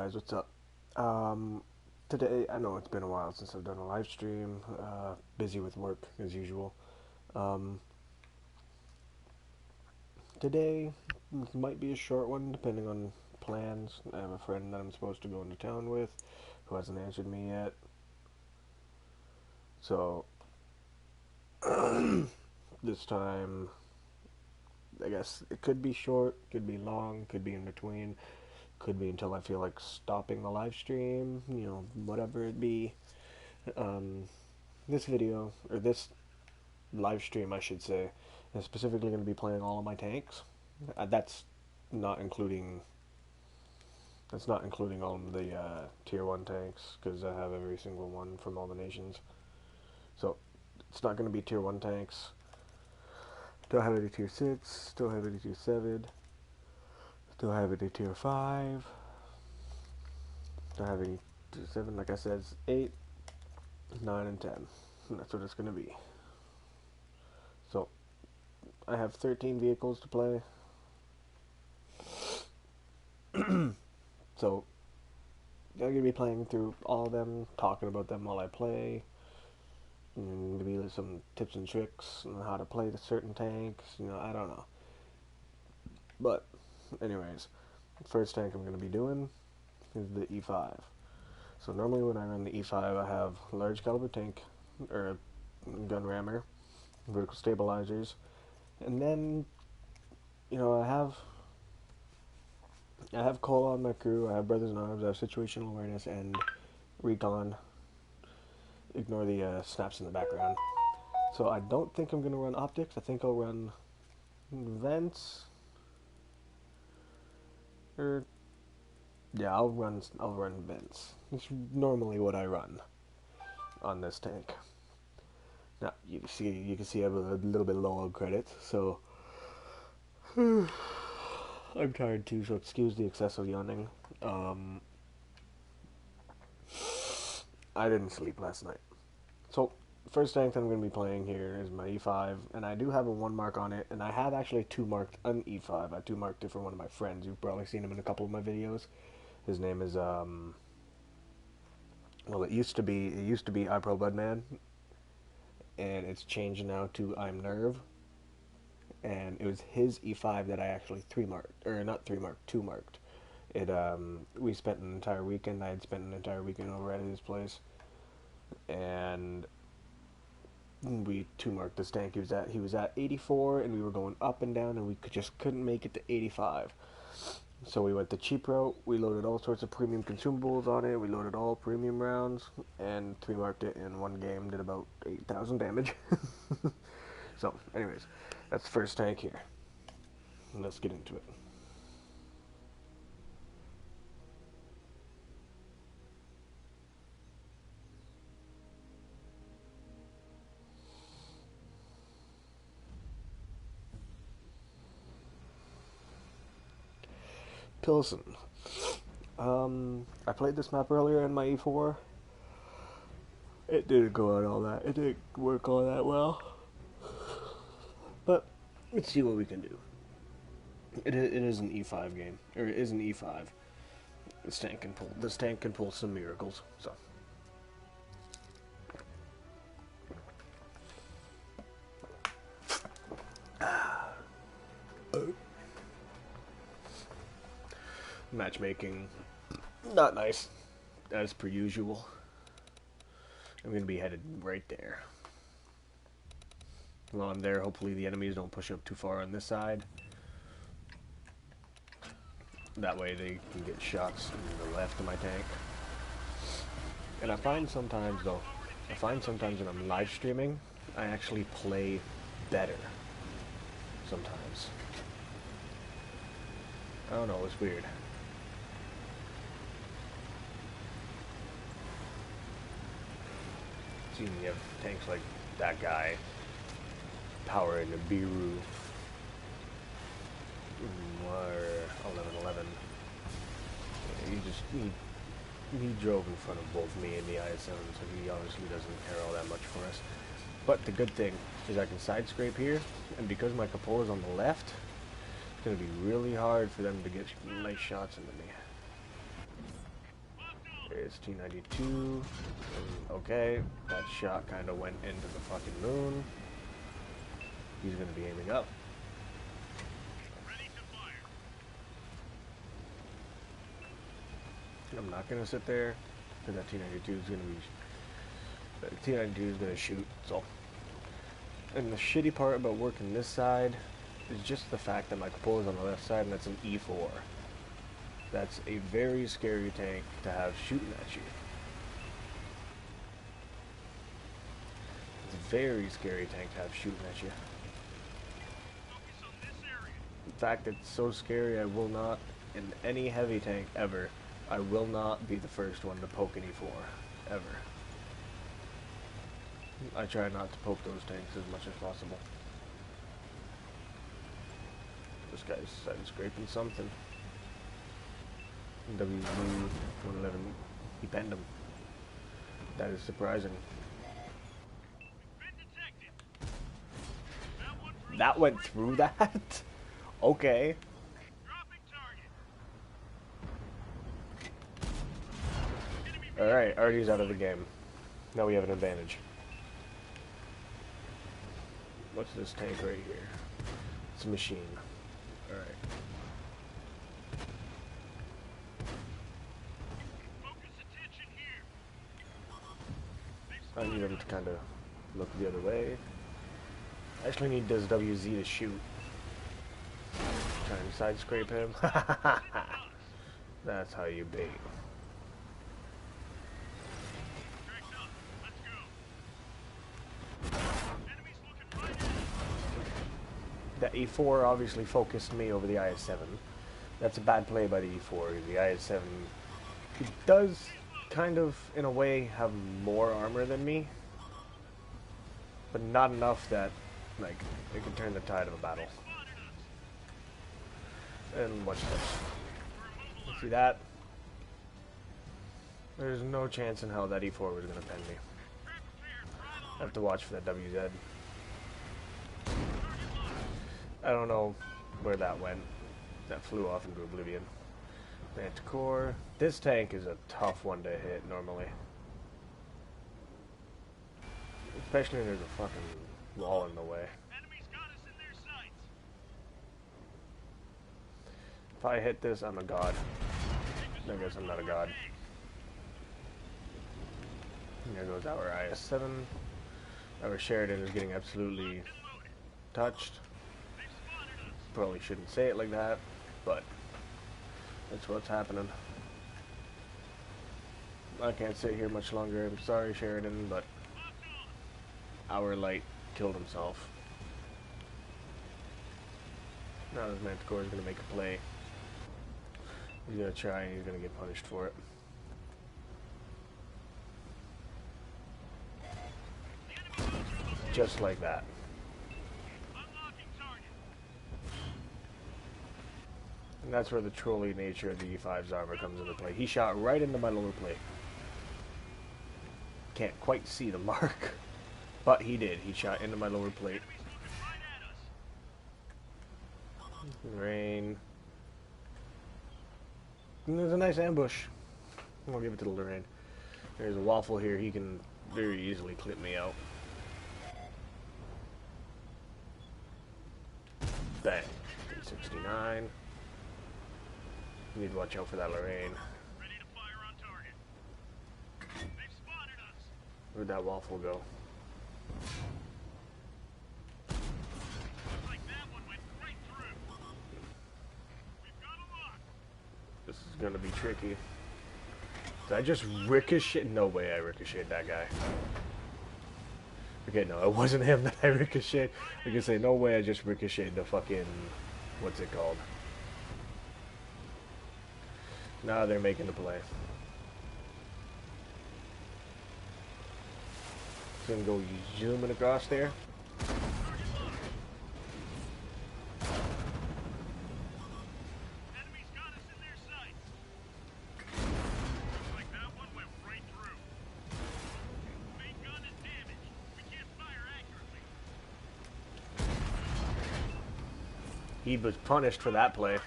guys, what's up? Um, Today, I know it's been a while since I've done a live stream. Busy with work as usual. Um, Today might be a short one depending on plans. I have a friend that I'm supposed to go into town with who hasn't answered me yet. So, this time, I guess it could be short, could be long, could be in between, could be until I feel like stopping the live stream, whatever it be. Um, this video, or this live stream, I should say, is specifically going to be playing all of my tanks. That's not including all of the tier one tanks because I have every single one from all the nations. So it's not going to be tier one tanks. Don't have any tier six. Don't have any tier seven. Don't have any tier five. Don't have any tier seven. Like I said, it's 8, 9, and 10. And that's what it's going to be. So I have 13 vehicles to play. So I'm going to be playing through all of them, talking about them while I play, and maybe some tips and tricks on how to play the certain tanks, I don't know. But, anyways, the first tank I'm going to be doing is the E5. So normally when I run the E5, I have large caliber tank, or gun rammer, vertical stabilizers, and then, I have Cole on my crew, I have Brothers in Arms, I have Situational Awareness, and Recon. Ignore the snaps in the background. So I don't think I'm going to run optics. I think I'll run vents. Or yeah, I'll run vents. It's normally what I run on this tank. Now you can see I have a little bit low on credits, so I'm tired too. So excuse the excessive yawning. I didn't sleep last night. So first tank that I'm going to be playing here is my E5, and I do have a 1 mark on it, and I have actually 2 marked an E5. I 2 marked it for one of my friends. You've probably seen him in a couple of my videos. His name is, well, it used to be iPro Budman, and it's changed now to I'm Nerve, and it was his E5 that I actually 3 marked, or not 3 marked, 2 marked. We spent an entire weekend, I had spent an entire weekend over at his place, and we 2 marked this tank. He was at 84, and we were going up and down, and we just couldn't make it to 85. So we went the cheap route. We loaded all sorts of premium consumables on it. We loaded all premium rounds, and 3 marked it in one game. Did about 8,000 damage. So, anyways, that's the first tank here. And let's get into it. Pilsen. I played this map earlier in my E4. It didn't go out all that. It didn't work all that well. But let's see what we can do. It is an E5 game, or it is an E5. This tank can pull some miracles. So. Matchmaking, not nice, as per usual. I'm going to be headed right there. While I'm there, hopefully the enemies don't push up too far on this side. That way they can get shots to the left of my tank. And I find sometimes when I'm live streaming, I actually play better. Sometimes. I don't know, it's weird. You have tanks like that guy powering a Biru or 1111. He drove in front of both me and the ISM, so he obviously doesn't care all that much for us. But the good thing is I can side scrape here, and because my Capola's on the left, it's going to be really hard for them to get nice shots into me. It's T-92. Okay, that shot kind of went into the fucking moon. He's going to be aiming up. I'm not going to sit there, because that T-92 is going to be... That T-92 is going to shoot, so... And the shitty part about working this side is just the fact that my cupola is on the left side, and that's an E4. That's a very scary tank to have shooting at you. It's a very scary tank to have shooting at you. In fact, it's so scary I will not, in any heavy tank ever, I will not be the first one to poke an E4, ever. I try not to poke those tanks as much as possible. This guy's side scraping something. WZ 111, he penned him. That is surprising. That went through that? Okay. Alright, Artie's out of the game. Now we have an advantage. What's this tank right here? It's a machine. Alright. I need him to kind of look the other way. I actually need this WZ to shoot. Trying to side scrape him. That's how you bait. That E4 obviously focused me over the IS-7. That's a bad play by the E4. The IS-7, he does kind of, in a way, have more armor than me, but not enough that, like, it can turn the tide of a battle. And watch this. See that? There's no chance in hell that E4 was going to pen me. I have to watch for that WZ. I don't know where that went. That flew off into oblivion. Manticore. This tank is a tough one to hit normally. Especially when there's a fucking wall in the way. If I hit this, I'm a god. I guess I'm not a god. There goes our IS-7. Our Sheridan is getting absolutely touched. Probably shouldn't say it like that, but that's what's happening. I can't sit here much longer. I'm sorry, Sheridan, but our light killed himself. Now this Manticore is going to make a play. He's going to try and he's going to get punished for it. Just like that. And that's where the trolly nature of the E5's armor comes into play. He shot right into my lower plate. Can't quite see the mark, but he did. He shot into my lower plate. Lorraine. And there's a nice ambush. I'll give it to the Lorraine. There's a waffle here. He can very easily clip me out. Bang. 69. You need to watch out for that Lorraine. Ready to fire on target. They've spotted us. Where'd that waffle go? Like that one went right through. We've got a lock. This is gonna be tricky. Did I just ricochet? No way I ricocheted that guy. Okay, no, it wasn't him that I ricocheted. I can say no way I just ricocheted the fucking, what's it called? Now they're making the play. Gonna go zooming across there. Enemies got us in their sights. Like that one went right through. Main gun is damaged. We can't fire accurately. He was punished for that play.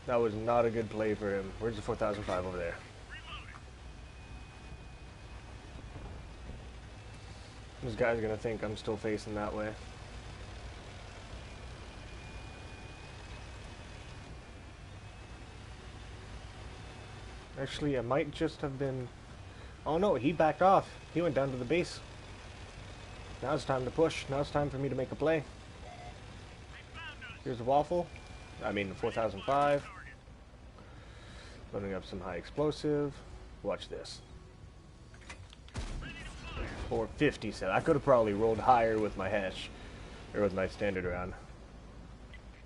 That was not a good play for him. Where's the 4005 over there? This guy's gonna think I'm still facing that way. Actually, it might just have been... Oh no, he backed off. He went down to the base. Now it's time to push. Now it's time for me to make a play. Here's a waffle. I mean, 4005. Loading up some high explosive. Watch this. 457. I could have probably rolled higher with my hash, or with my standard round.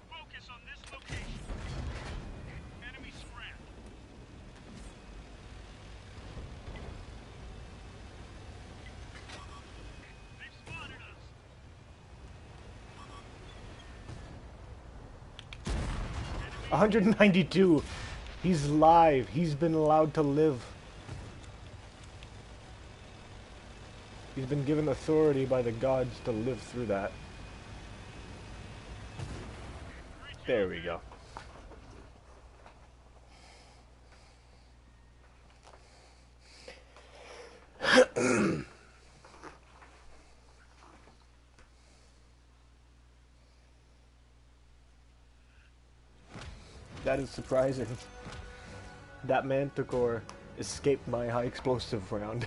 Focus on this location. Enemy scrap. They've spotted us. 192. He's live. He's been allowed to live. He's been given authority by the gods to live through that. There we go. That is surprising. That Manticore escaped my high explosive round.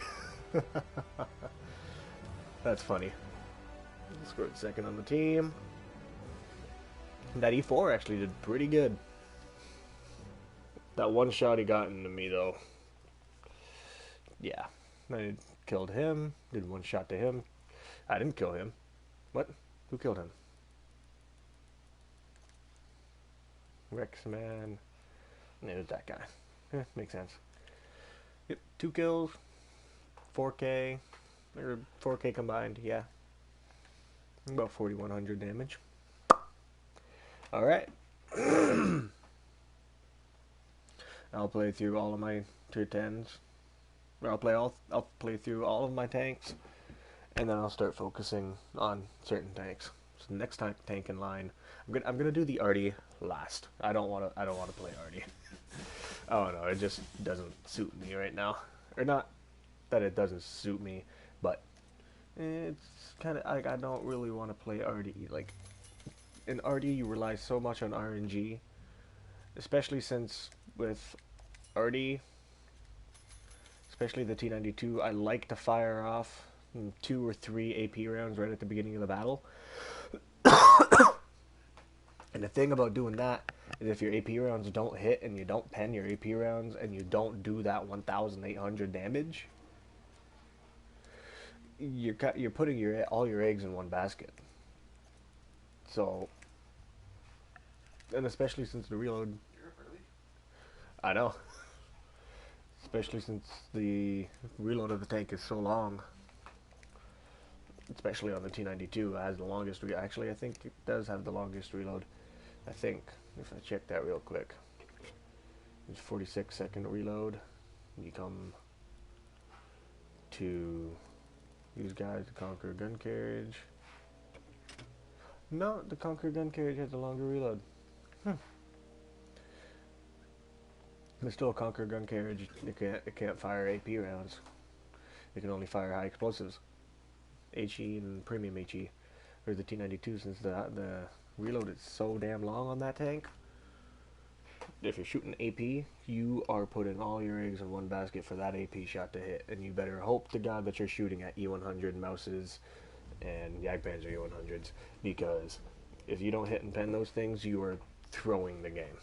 That's funny. Scored second on the team. That E4 actually did pretty good. That one shot he got into me though. Yeah. I killed him. Did one shot to him. I didn't kill him. What? Who killed him? Rexman. It was that guy. Makes sense. Yep, 2 kills. 4K. Or 4K combined, yeah. About 4,100 damage. Alright. I'll play through all of my tier 10s. Or I'll play through all of my tanks. And then I'll start focusing on certain tanks. So next tank in line, I'm gonna do the Artie last. I don't wanna play Artie. Oh no, it just doesn't suit me right now. Or not that it doesn't suit me, but it's kind of like I don't really want to play Artie. Like in Artie, you rely so much on RNG, especially since with Artie, especially the T92, I like to fire off 2 or 3 AP rounds right at the beginning of the battle. And the thing about doing that is if your AP rounds don't hit and you don't pen your AP rounds and you don't do that 1,800 damage, you're putting all your eggs in one basket. So, and especially since the reload, I know, especially since the reload of the tank is so long, especially on the T92, it has the longest. Actually, I think it does have the longest reload. I think, if I check that real quick, it's 46-second reload. You come to use guys to conquer gun carriage. No, the conquer gun carriage has a longer reload. But still, conquer gun carriage, it can't fire AP rounds. It can only fire high explosives, HE and premium HE, or the T92. Since the reload is so damn long on that tank, if you're shooting AP, you are putting all your eggs in one basket for that AP shot to hit, and you better hope to God that you're shooting at E100 Mouses and Jagdpanzer E100s, because if you don't hit and pen those things, you are throwing the game.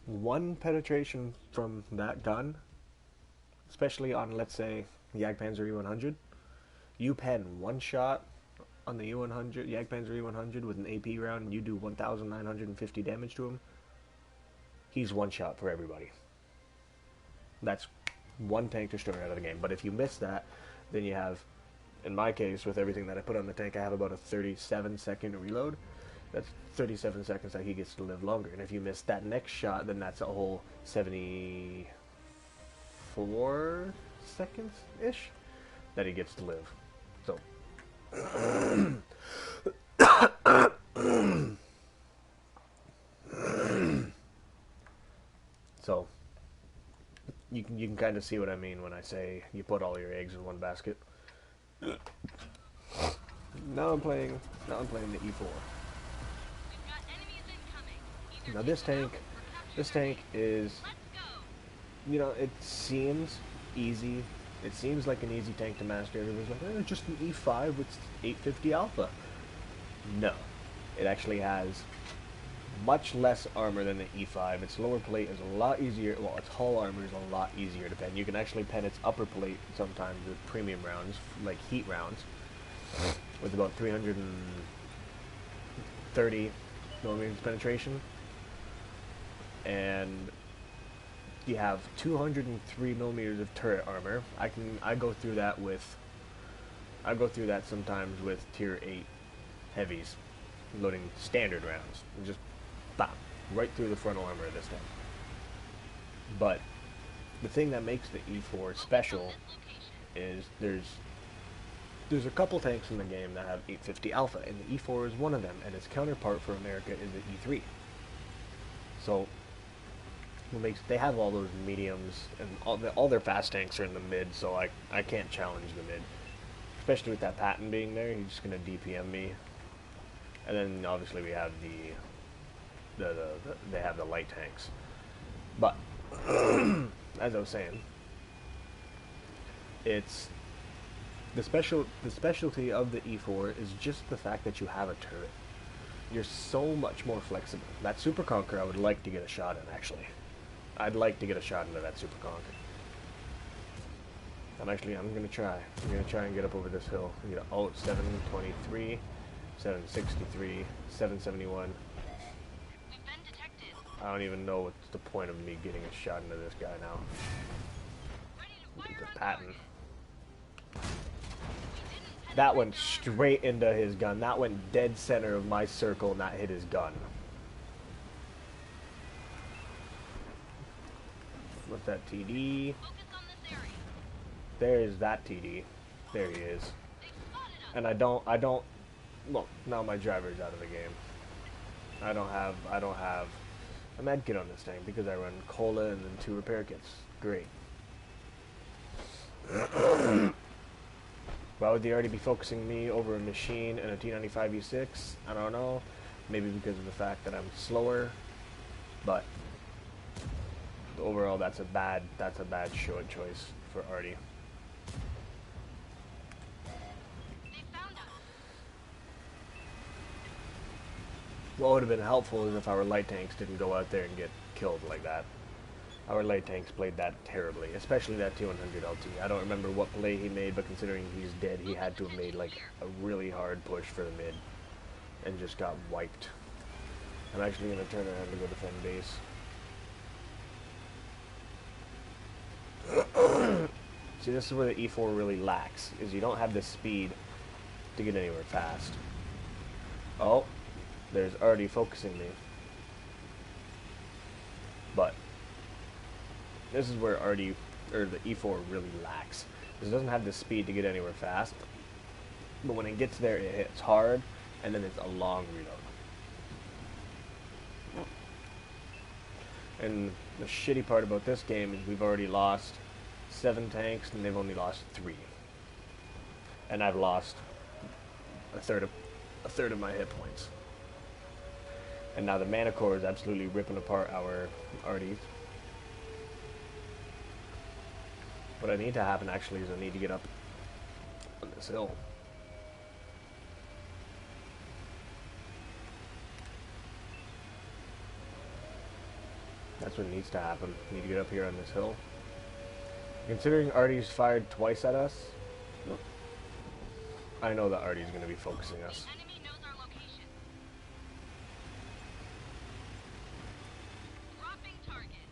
One penetration from that gun, especially on, let's say, Jagdpanzer E100, you pen one shot on the E100, Jagdpanzer E100 with an AP round, and you do 1,950 damage to him, he's one shot for everybody. That's one tank destroyer out of the game. But if you miss that, then you have, in my case, with everything that I put on the tank, I have about a 37-second reload. That's 37 seconds that he gets to live longer. And if you miss that next shot, then that's a whole 74 seconds-ish that he gets to live. So, you can kind of see what I mean when I say you put all your eggs in one basket. Now I'm playing. Now I'm playing the E4. We've got enemies incoming. Either Now take them out or this capture their tank base. is, Let's go. you know, it seems easy. It seems like an easy tank to master. Everybody's like, it's just an E5 with 850 alpha. No, it actually has much less armor than the E5. Its lower plate is a lot easier. Well, its hull armor is a lot easier to pen. You can actually pen its upper plate sometimes with premium rounds, like heat rounds, with about 330 millimeters penetration, and you have 203 millimeters of turret armor. I go through that sometimes with tier 8 heavies, loading standard rounds, and just bam, right through the frontal armor of this thing. But the thing that makes the E4 special is there's a couple tanks in the game that have 850 alpha, and the E4 is one of them, and its counterpart for America is the E3. So they have all those mediums, and all their fast tanks are in the mid, so I can't challenge the mid, especially with that Patton being there. He's just gonna DPM me, and then obviously we have they have the light tanks, but as I was saying, it's the specialty of the E4 is just the fact that you have a turret. You're so much more flexible. That Super Conquer I would like to get a shot in, actually. I'd like to get a shot into that Super Conquer. I'm gonna try. I'm gonna try and get up over this hill. You know, oh, 723, 763, 771. We've been detected. I don't even know what's the point of me getting a shot into this guy now. Ready to Look at fire this on Patton. target. We didn't That went straight into his gun. That went dead center of my circle, and that hit his gun. What's that TD? focus on this area. There's that TD. There he is. They've spotted us. And I don't, well, now my driver's out of the game. I don't have a med kit on this tank because I run cola and then 2 repair kits. Great. Why would they already be focusing me over a machine and a T95E6? I don't know. Maybe because of the fact that I'm slower, but overall that's a bad short choice for Artie. They found us. What would have been helpful is if our light tanks didn't go out there and get killed like that. Our light tanks played that terribly, especially that T100 LT. I don't remember what play he made, but considering he's dead, he had to have made like a really hard push for the mid and just got wiped. I'm actually going to turn around to go defend base. See, this is where the E4 really lacks, is you don't have the speed to get anywhere fast. Oh, there's already focusing me. But this is where the E4 really lacks. It doesn't have the speed to get anywhere fast, but when it gets there, it hits hard, and then it's a long reload. And the shitty part about this game is we've already lost 7 tanks, and they've only lost 3. And I've lost a third of my hit points. And now the Mana Core is absolutely ripping apart our Arties. What I need to happen actually is I need to get up on this hill. That's what needs to happen. I need to get up here on this hill. Considering Artie's fired twice at us, I know that Artie's going to be focusing us. The enemy knows our location. Dropping target.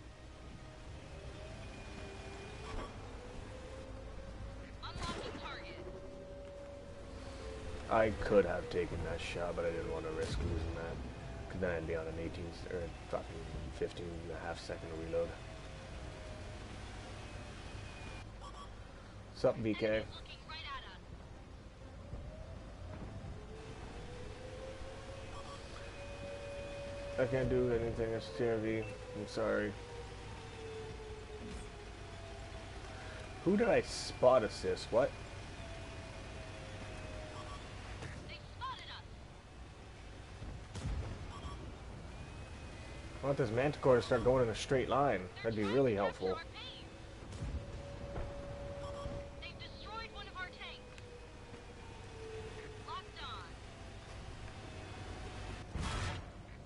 Unlocking target. I could have taken that shot, but I didn't want to risk losing that. Because then I'd be on an 18 or fucking 15 and a half second reload. Sup, BK? Enemies looking right at us. I can't do anything as TRV. I'm sorry. Who did I spot assist? What? They spotted us. I want this Manticore to start going in a straight line. They're That'd be trying really to capture helpful. our base. They've destroyed one of our tanks. Locked on.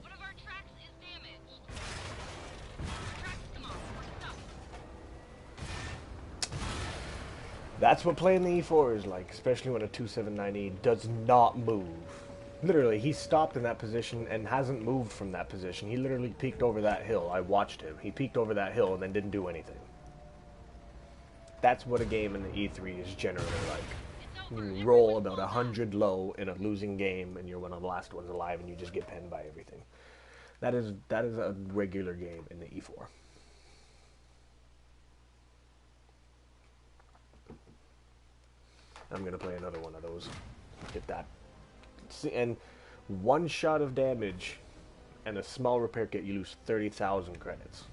One of our tracks is damaged. Tracks come off. We're stuck. That's what playing the E4 is like, especially when a 279E does not move. Literally, he stopped in that position and hasn't moved from that position. He literally peeked over that hill. I watched him. He peeked over that hill and then didn't do anything. That's what a game in the E3 is generally like. It's over. You roll about 100 low in a losing game and you're one of the last ones alive and you just get penned by everything. That is a regular game in the E4. I'm gonna play another one of those. Get that. And one shot of damage and a small repair kit, you lose 30,000 credits.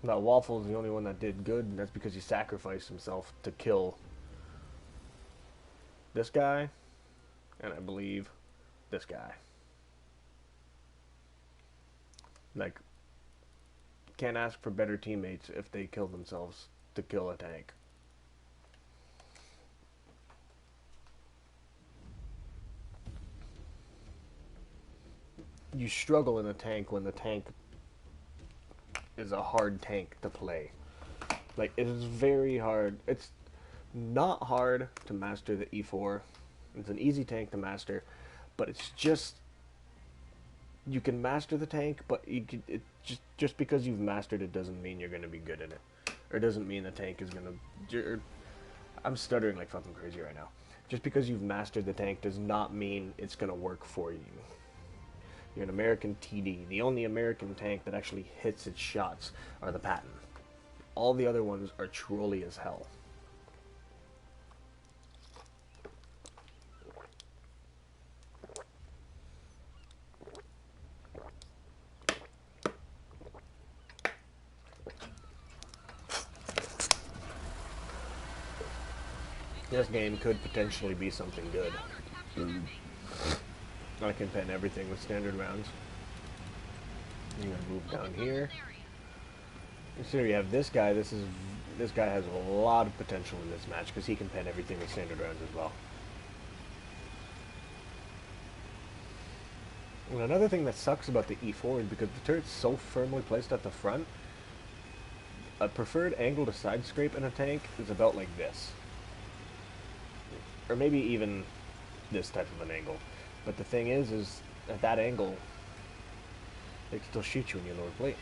Now, Waffle's the only one that did good, and that's because he sacrificed himself to kill this guy, and I believe this guy. Like, can't ask for better teammates if they kill themselves to kill a tank. You struggle in a tank when the tank is a hard tank to play. Like, it is very hard. It's not hard to master the E4. It's an easy tank to master, but it's just, you can master the tank, but you can, just because you've mastered it doesn't mean you're going to be good in it. Or doesn't mean the tank is going to... I'm stuttering like fucking crazy right now. Just because you've mastered the tank does not mean it's going to work for you. You're an American TD. The only American tank that actually hits its shots are the Patton. All the other ones are trolly as hell. This game could potentially be something good. I can pen everything with standard rounds. I'm gonna move down here. Consider you have this guy. This guy has a lot of potential in this match because he can pen everything with standard rounds as well. And another thing that sucks about the E4 is because the turret's so firmly placed at the front, a preferred angle to side scrape in a tank is about like this. Or maybe even this type of an angle. But the thing is at that angle, they can still shoot you in your lower plate.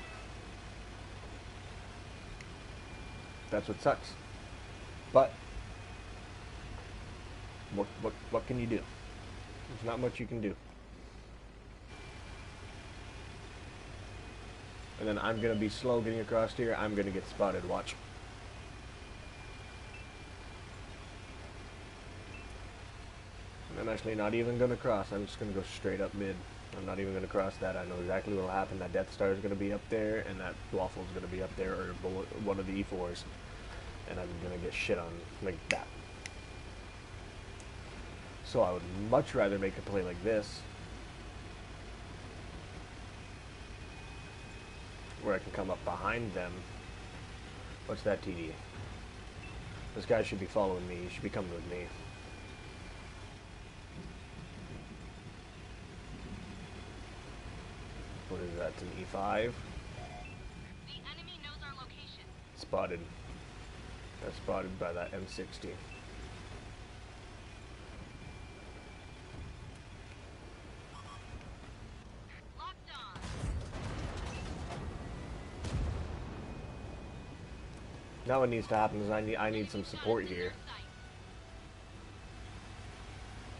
That's what sucks. But what can you do? There's not much you can do. And then I'm gonna be slow getting across here. I'm gonna get spotted. Watch. I'm actually not even going to cross. I'm just going to go straight up mid. I'm not even going to cross that. I know exactly what will happen. That Death Star is going to be up there, and that Waffle is going to be up there, or one of the E4s. And I'm going to get shit on like that. So I would much rather make a play like this, where I can come up behind them. What's that TD? This guy should be following me. He should be coming with me. What is that? It's an E5. The enemy knows our location. Spotted. That's spotted by that M60. Locked on. Now what needs to happen is I need some support here.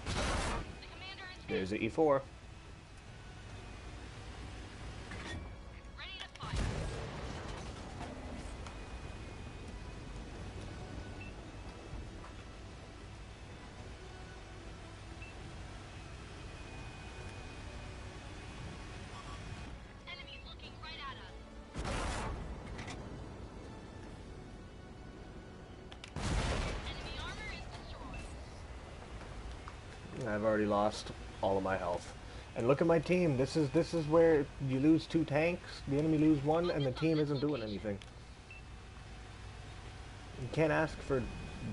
The commander is There's the E4. ready to fight. Enemies looking right at us. I've already lost all of my health. And look at my team. This is where you lose 2 tanks, the enemy lose 1, and the team isn't doing anything. You can't ask for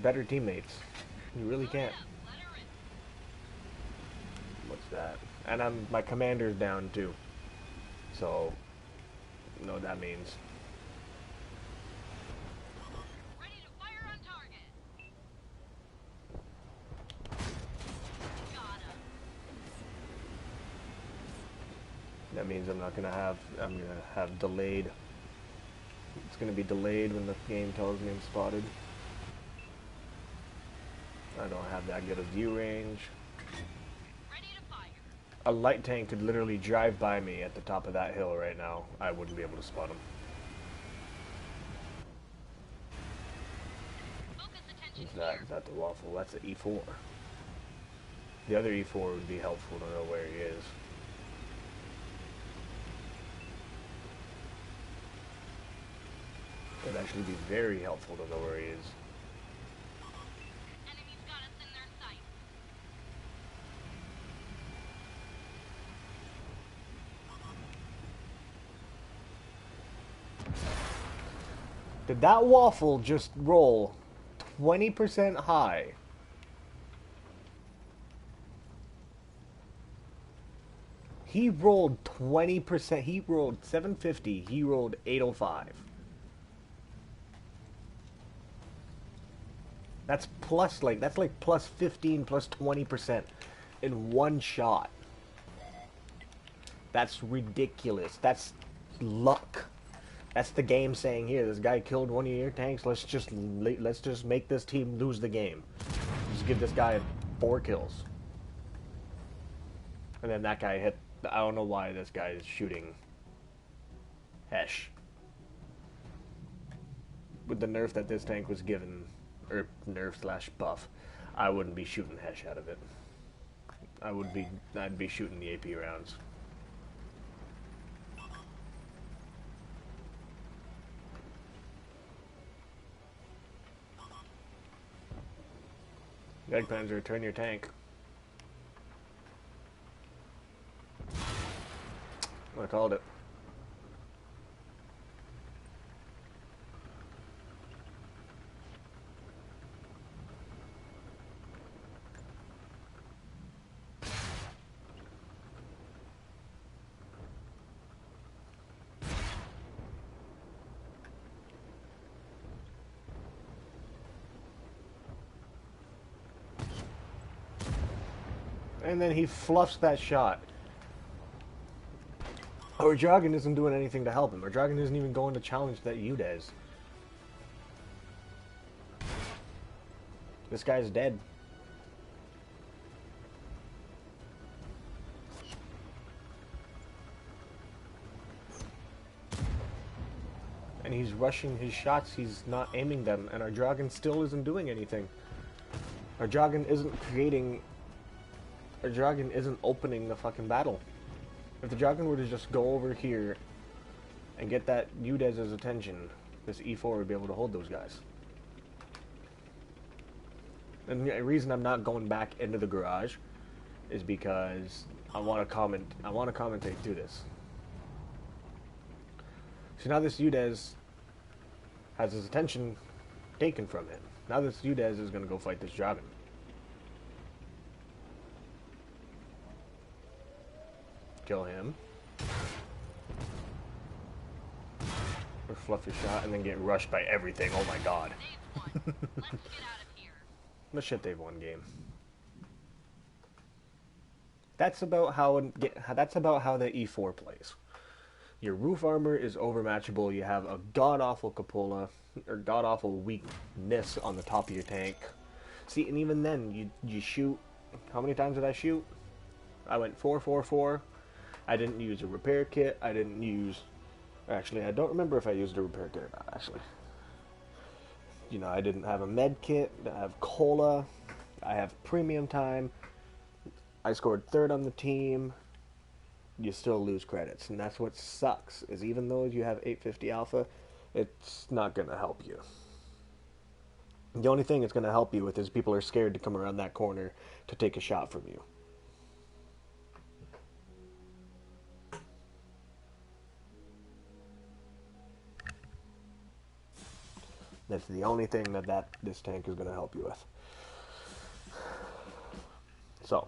better teammates. You really can't. Let her in. What's that? And my commander's down too. So, you know what that means. Ready to fire on target. Got him. That means I'm gonna have delayed. It's gonna be delayed when the game tells me I'm spotted. I don't have that good a view range. Ready to fire. A light tank could literally drive by me at the top of that hill right now. I wouldn't be able to spot him. Focus attention Is that the waffle? That's the E4. The other E4 would be helpful to know where he is. It would actually be very helpful to know where he is. Enemies got us in their sights. Did that waffle just roll 20% high? He rolled 20%. He rolled 750. He rolled 805. That's like plus 15, plus 20% in one shot. That's ridiculous. That's luck. That's the game saying here. This guy killed one of your tanks. Let's just make this team lose the game. Just give this guy 4 kills. And then that guy hit. I don't know why this guy is shooting Hesh. With the nerf that this tank was given, or nerf / buff, I wouldn't be shooting Hesh out of it. I'd be shooting the AP rounds. Jagdpanzer, return your tank. I called it. And then he fluffs that shot. Our Dragon isn't doing anything to help him. Our Dragon isn't even going to challenge that Udez. This guy's dead. And he's rushing his shots, he's not aiming them, and our Dragon still isn't doing anything. Our Dragon isn't creating... Our Dragon isn't opening the fucking battle. If the Dragon were to just go over here and get that Udez's attention, this E4 would be able to hold those guys. And the reason I'm not going back into the garage is because I want to commentate through this. So now this Udez has his attention taken from him. Now this Udez is going to go fight this Dragon. Kill him. Or fluff your shot and then get rushed by everything. Oh my god. They've won. Let's get out of here. No shit, they've won game. That's about how the E4 plays. Your roof armor is overmatchable. You have a god-awful cupola, or god-awful weakness on the top of your tank. See, and even then, you shoot... How many times did I shoot? I went 4-4-4. I didn't use a repair kit. I didn't use... Actually, I don't remember if I used a repair kit or not, actually. You know, I didn't have a med kit. I have cola. I have premium time. I scored 3rd on the team. You still lose credits. And that's what sucks, is even though you have 850 alpha, it's not going to help you. The only thing it's going to help you with is people are scared to come around that corner to take a shot from you. That's the only thing that this tank is going to help you with. So,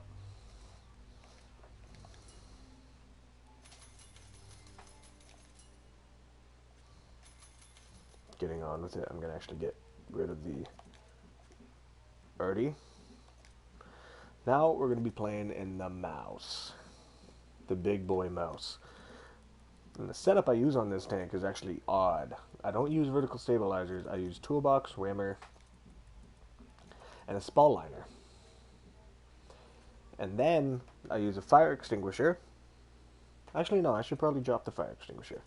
getting on with it, I'm going to actually get rid of the Artie. Now we're going to be playing in the mouse. The big boy mouse. And the setup I use on this tank is actually odd. I don't use vertical stabilizers. I use toolbox, rammer, and a spall liner. And then I use a fire extinguisher. Actually, no, I should probably drop the fire extinguisher.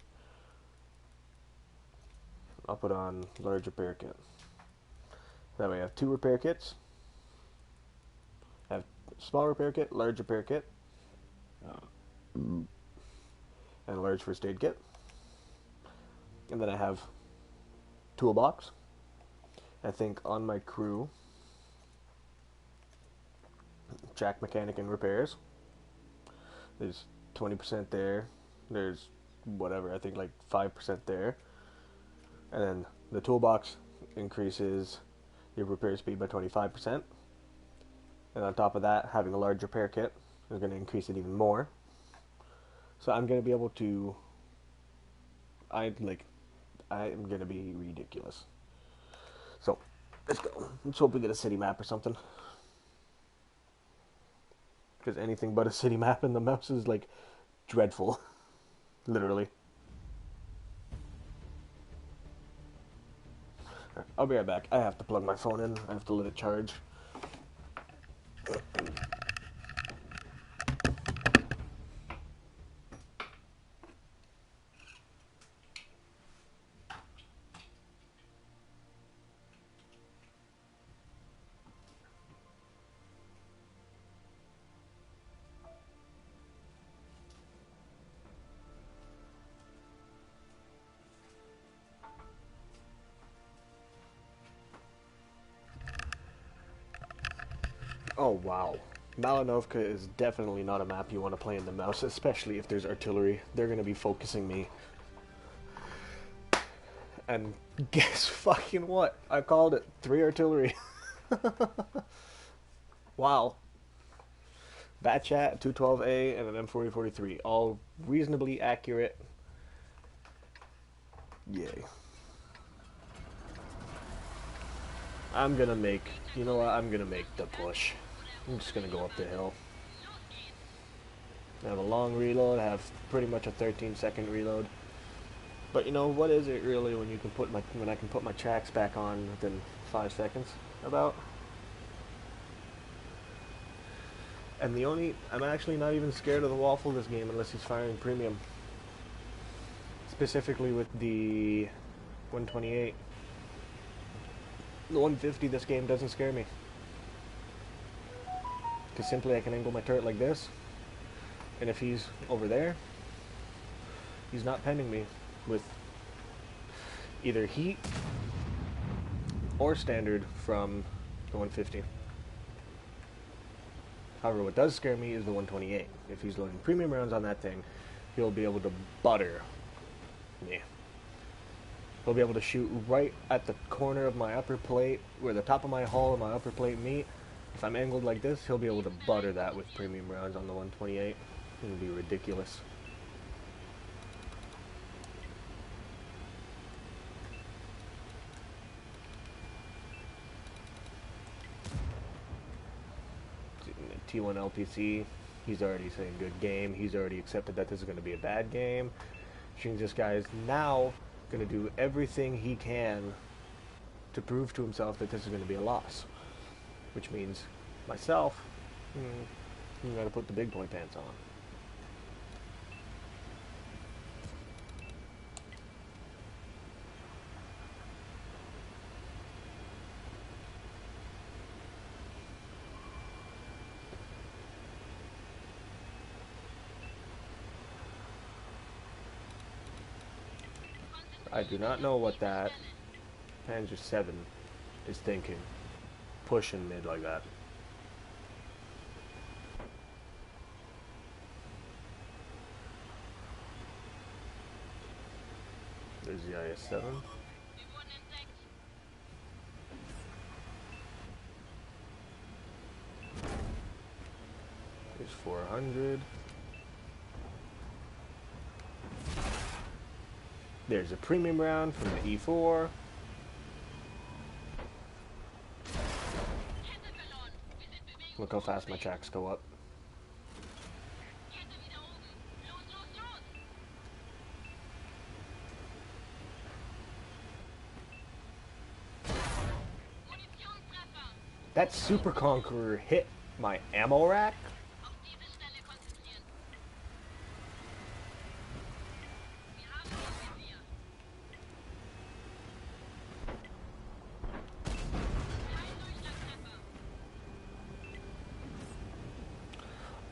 I'll put on large repair kit. That way I have 2 repair kits. I have small repair kit, large repair kit, and a large first aid kit. And then I have toolbox. I think on my crew, jack mechanic and repairs. There's 20% there. There's whatever, I think like 5% there. And then the toolbox increases your repair speed by 25%. And on top of that, having a large repair kit is going to increase it even more. So I'm going to be able to... I am going to be ridiculous. So, let's go. Let's hope we get a city map or something. Because anything but a city map in the mouse is, like, dreadful. Literally. I'll be right back. I have to plug my phone in. I have to let it charge. Oh, wow. Malinovka is definitely not a map you want to play in the mouse, especially if there's artillery. They're going to be focusing me. And guess fucking what? I called it. 3 artillery. Wow. Batchat, 212A, and an M4043. All reasonably accurate. Yay. I'm gonna make... You know what? I'm gonna make the push. I'm just gonna go up the hill. I have a long reload. I have pretty much a 13-second reload. But you know, what is it really when you can put when I can put my tracks back on within 5 seconds? About. And I'm actually not even scared of the waffle this game unless he's firing premium. Specifically with the 128. The 150 this game doesn't scare me. Because simply I can angle my turret like this. And if he's over there, he's not pending me with either heat or standard from the 150. However, what does scare me is the 128. If he's loading premium rounds on that thing, he'll be able to butter me. He'll be able to shoot right at the corner of my upper plate, where the top of my hull and my upper plate meet. If I'm angled like this, he'll be able to butter that with premium rounds on the 128. It'll be ridiculous. T1 LPC, he's already saying good game. He's already accepted that this is going to be a bad game. Which means this guy is now going to do everything he can to prove to himself that this is going to be a loss. Which means myself, I'm going to put the big boy pants on. I do not know what that Panzer 7 is thinking. Pushing mid like that. There's the IS-7. Wir wurden entdeckt. There's 400. There's a premium round from the E4. Kette verloren. Wir sind Look how fast my tracks go up. Kette wieder oben. Los, los, los. Munitionstreffer. That Super Conqueror hit my ammo rack. Auf diese Stelle konzentrieren. Wir haben das Visier. Kein Durchschlagtreffer.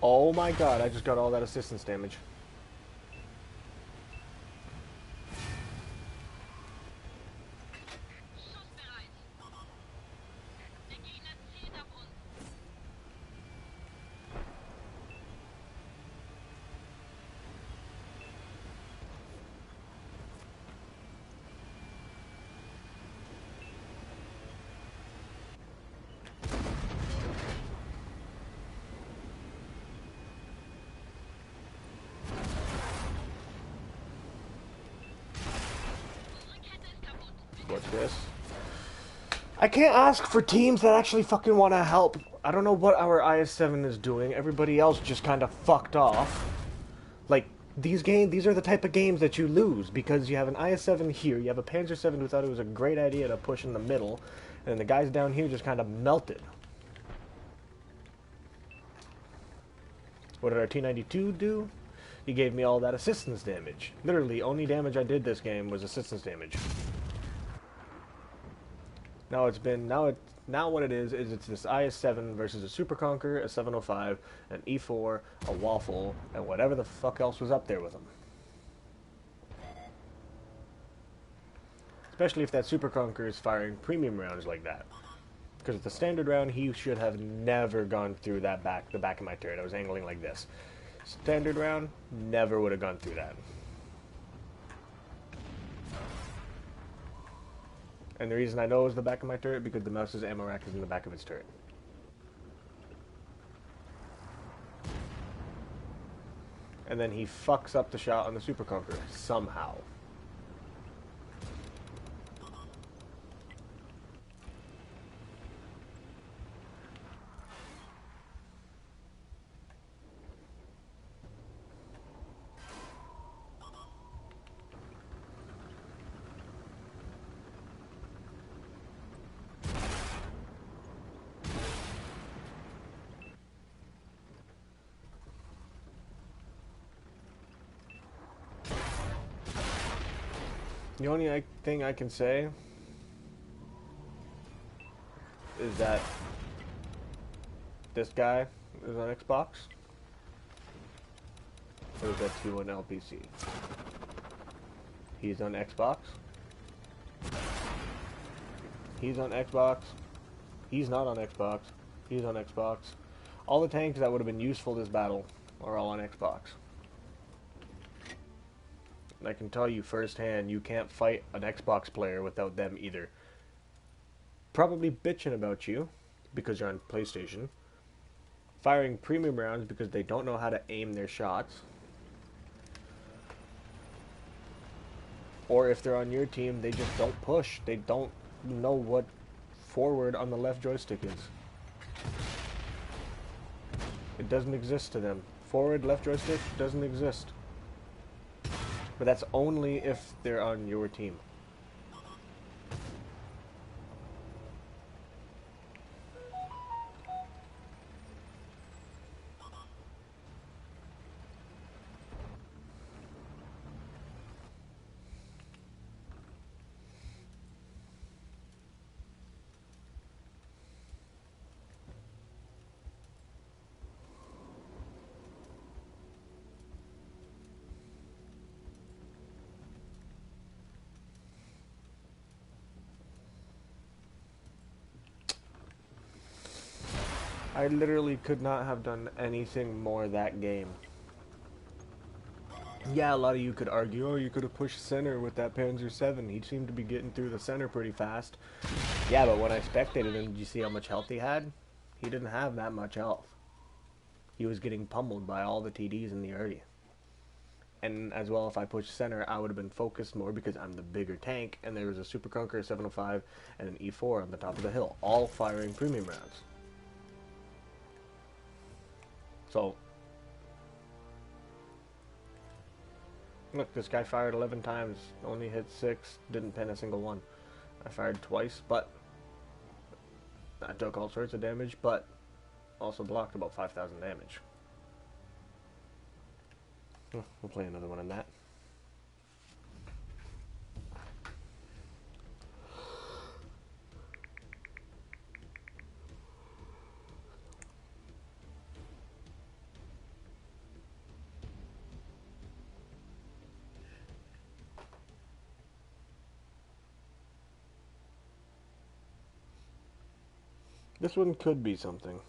Oh my god, I just got all that assistance damage. Schussbereit. Der Gegner zielt auf uns. Unsere Kette ist kaputt. What's this? I can't ask for teams that actually fucking want to help. I don't know what our IS-7 is doing. Everybody else just kind of fucked off. Like, these are the type of games that you lose because you have an IS-7 here, you have a Panzer 7 who thought it was a great idea to push in the middle, and the guys down here just kind of melted. What did our T-92 do? He gave me all that assistance damage. Literally, only damage I did this game was assistance damage. Now what it is it's this IS-7 versus a Super Conqueror, a 705, an E4, a Waffle, and whatever the fuck else was up there with them. Especially if that Super Conqueror is firing premium rounds like that. Because with the standard round, he should have never gone through the back of my turret. I was angling like this. Standard round, never would have gone through that. And the reason I know it was the back of my turret, because the mouse's ammo rack is in the back of its turret. And then he fucks up the shot on the Super Conqueror, somehow. The only thing I can say is that this guy is on Xbox. Or is that T1 LPC? He's on Xbox. He's on Xbox. He's not on Xbox. He's on Xbox. All the tanks that would have been useful this battle are all on Xbox. And I can tell you firsthand, you can't fight an Xbox player without them either probably bitching about you because you're on PlayStation, firing premium rounds because they don't know how to aim their shots, or if they're on your team, they just don't push. They don't know what forward on the left joystick is. It doesn't exist to them. Forward left joystick doesn't exist. But that's only if they're on your team. I literally could not have done anything more that game. Yeah, a lot of you could argue, oh, you could have pushed center with that Panzer 7. He seemed to be getting through the center pretty fast. Yeah, but when I spectated him, did you see how much health he had? He didn't have that much health. He was getting pummeled by all the TDs in the area. And as well, if I pushed center, I would have been focused more because I'm the bigger tank, and there was a Super Conqueror, a 705, and an E4 on the top of the hill, all firing premium rounds. So, look, this guy fired 11 times, only hit 6, didn't pin a single one. I fired twice, but I took all sorts of damage, but also blocked about 5,000 damage. We'll play another one on that. This one could be something.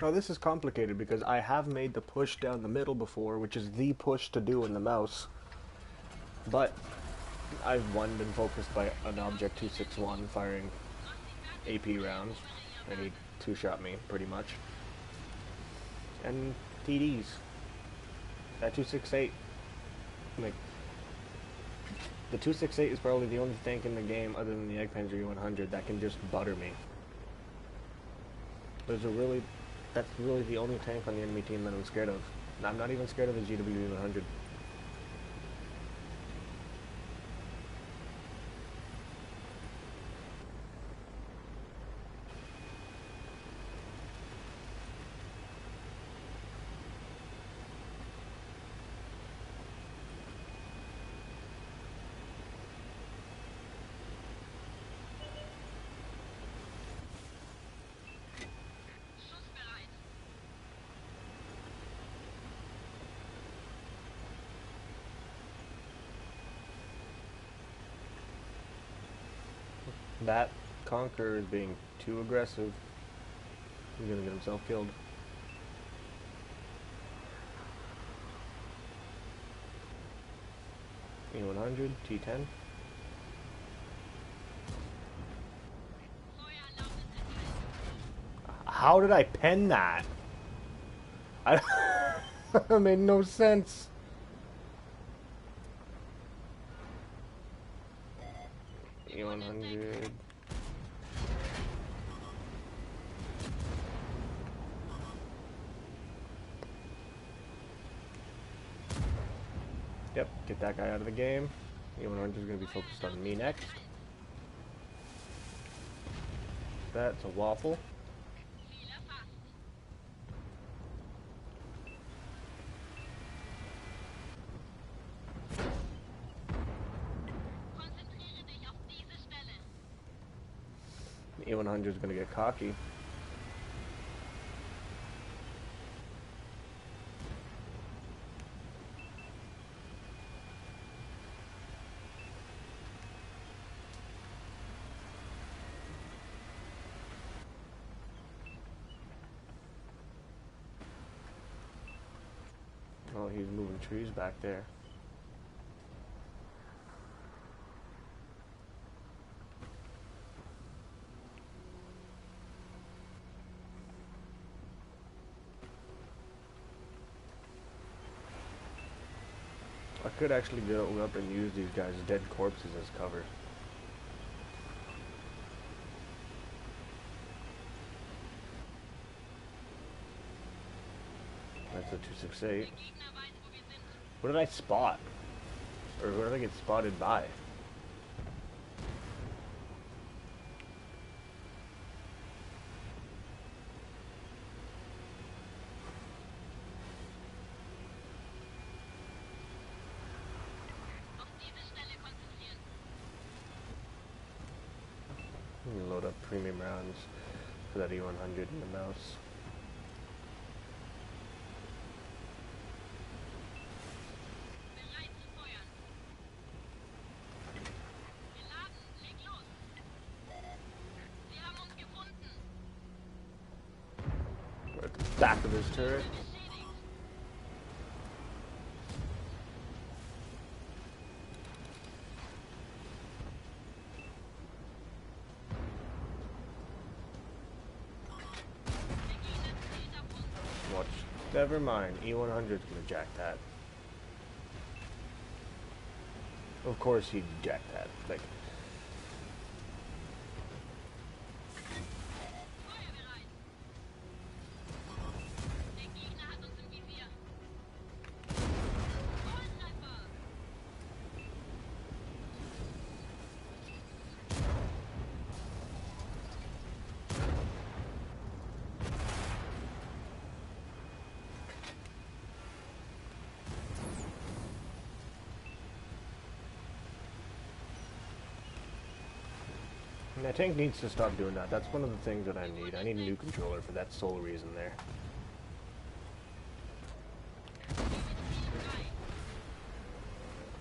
Oh, this is complicated because I have made the push down the middle before, which is the push to do in the mouse. But I've been focused by an Object 261 firing AP rounds, and he two-shot me pretty much. And TDs. That 268, like, the 268 is probably the only tank in the game other than the Eggpanzer E100 that can just butter me. That's really the only tank on the enemy team that I'm scared of. I'm not even scared of the GW 100. Schussbereit. That Conqueror is being too aggressive. He's gonna get himself killed. E100, T10. Feuererlaubnis erteilt. How did I pen that? That made no sense. E100. Yep, get that guy out of the game. E100 is going to be focused on me next. That's a waffle. Ziel erfasst. Konzentriere dich auf diese Stelle. E100 is going to get cocky. Oh, he's moving trees back there. I could actually go up and use these guys' dead corpses as cover. That's a 268. Der Gegner weiß, wo wir sind. What did I spot? Or who did I get spotted by? premium rounds for that E100 and the mouse. Bereit zu feuern. Geladen. Leg los. Sie haben uns gefunden. We're at the back of his turret. Beschädigt. Der Gegner zielt auf uns. Watch. Never mind. E100's gonna jack that. Of course he'd jack that. Like, Feuerbereit. Der Gegner hat uns im Visier. Volltreffer. my tank needs to stop doing that. That's one of the things that I need. I need a new controller for that sole reason there. Ziel 3.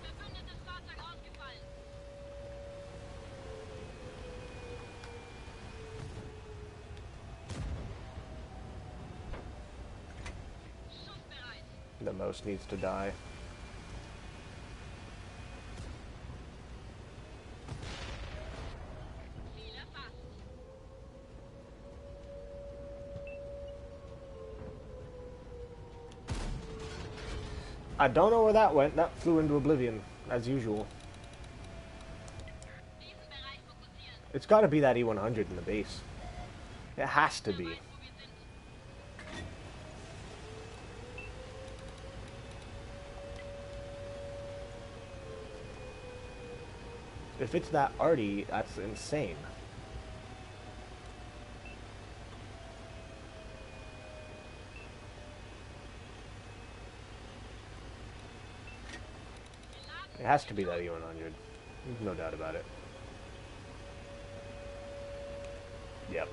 Verbündetes Fahrzeug ausgefallen. Schussbereit. The mouse needs to die. Ziel erfasst. I don't know where that went. That flew into oblivion, as usual. Diesen Bereich fokussieren. It's got to be that E100 in the base. It has to Wer be. weiß, wo wir sind. If it's that arty, that's insane. Geladen. It has to be that E100. There's no doubt about it. Yep.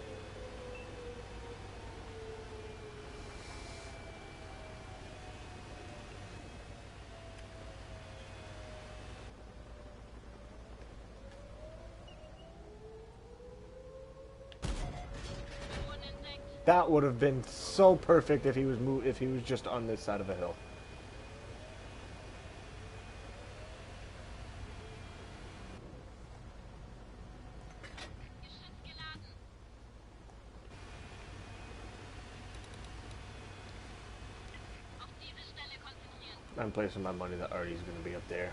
Spuren entdeckt. That would have been so perfect if he was if he was just on this side of a hill. Geschütz geladen. Auf diese Stelle konzentrieren. I'm placing my money that Artie's going to be up there.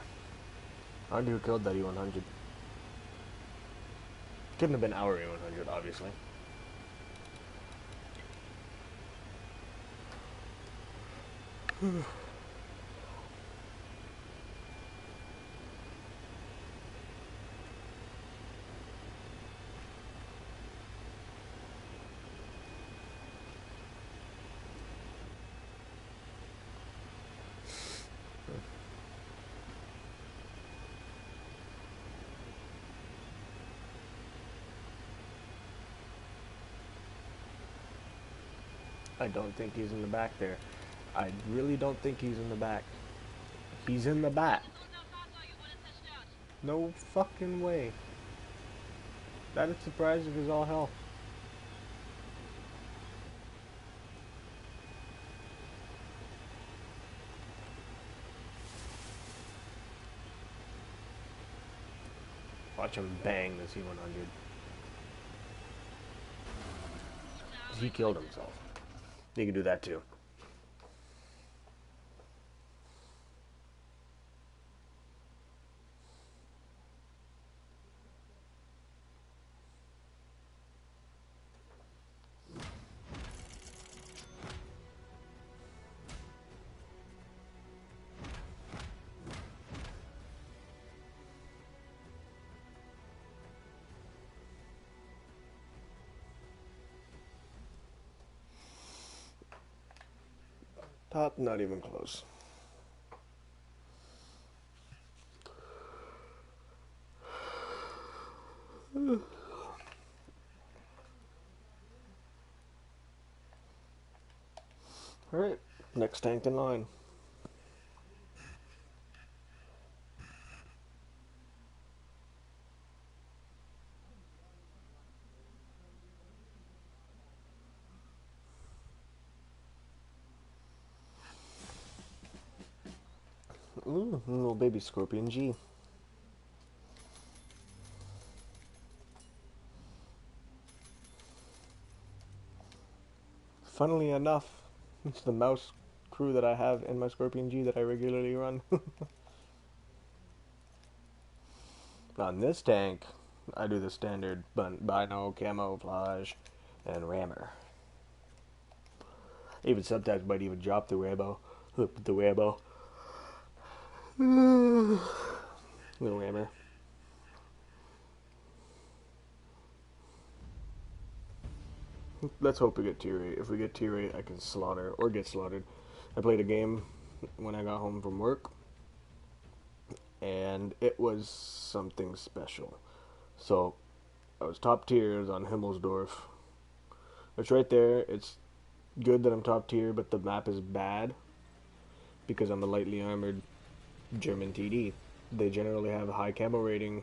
I wonder who killed that E100. Couldn't have been our E100, obviously. I don't think he's in the back there. I really don't think he's in the back. He's in the back. Eines unserer Fahrzeuge wurde zerstört. No fucking way. That is surprising as all hell. Watch him bang the C-100. He killed himself. You can do that too. Top, not even close. Alright, next tank in line. Ooh, little baby Scorpion G. Funnily enough, it's the mouse crew that I have in my Scorpion G that I regularly run. On this tank, I do the standard Bino, Camouflage, and Rammer. Even sometimes might even drop the Rambo. The Rambo. The Rammer. Let's hope we get tier 8. If we get tier 8, I can slaughter, or get slaughtered. I played a game when I got home from work, and it was something special. So, I was top tiers on Himmelsdorf. It's right there. It's good that I'm top tier, but the map is bad because I'm a lightly armored German TD. They generally have a high camo rating,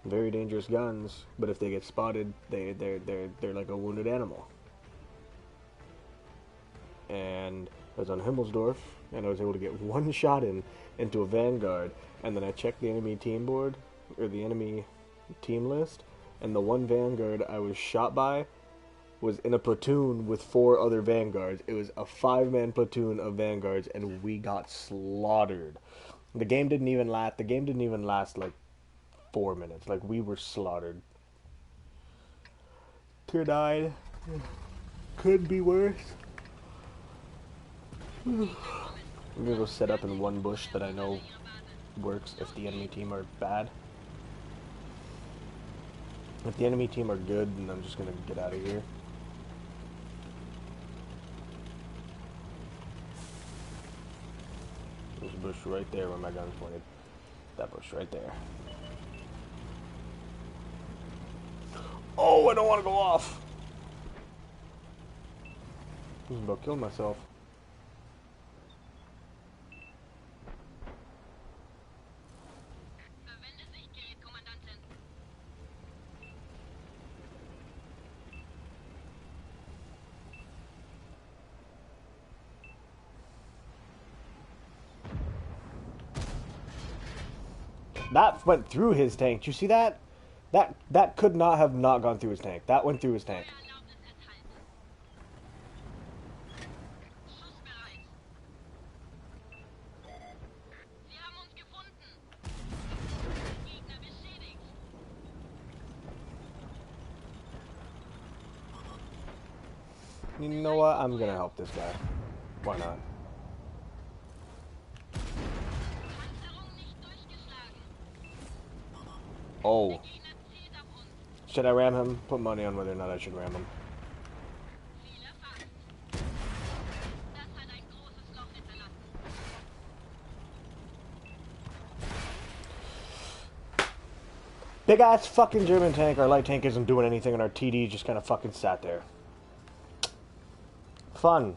very dangerous guns, but if they get spotted, they're like a wounded animal. And I was on Himmelsdorf, and I was able to get one shot into a Vanguard, and then I checked the enemy team board, or the enemy team list, and the one Vanguard I was shot by was in a platoon with 4 other Vanguards. It was a 5-man platoon of Vanguards, and we got slaughtered. The game didn't even last like 4 minutes. Like, we were slaughtered. Tier 9 could be worse. I'm gonna go set up in one bush that I know works if the enemy team are bad. If the enemy team are good, then I'm just gonna get out of here. There's a bush right there where my gun's pointed. That bush right there. Oh, I don't want to go off! I was about to kill myself. Verwende Sichtgerät, Kommandantin. That went through his tank. Did you see that? That could not have not gone through his tank. That went through his tank. Feuererlaubnis erteilt. Schussbereit. Sie haben uns gefunden. Gegner beschädigt. You know what? I'm gonna help this guy. Why not? Panzerung nicht durchgeschlagen. Oh. Der Gegner zielt auf uns. Should I ram him? Put money on whether or not I should ram him. Ziel erfasst. Das hat ein großes Loch hinterlassen. Big ass fucking German tank. Our light tank isn't doing anything, and our TD just kind of fucking sat there. Fun.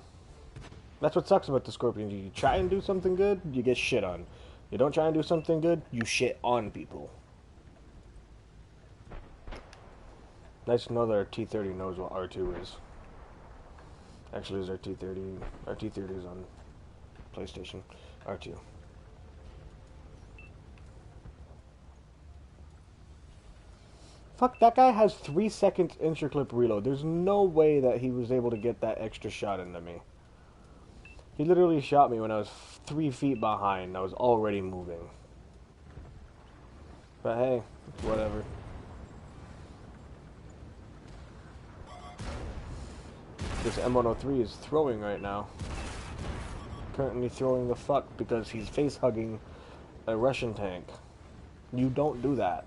That's what sucks about the Scorpion G. You try and do something good, you get shit on. You don't try and do something good, you shit on people. Nice to know that our T30 knows what R2 is. Actually, is our T30. Our T30 is on PlayStation. R2. Fuck, that guy has 3 seconds intra-clip reload. There's no way that he was able to get that extra shot into me. He literally shot me when I was 3 feet behind. I was already moving. But hey, whatever. This M103 is throwing right now. Currently throwing the fuck because he's face-hugging a Russian tank. You don't do that.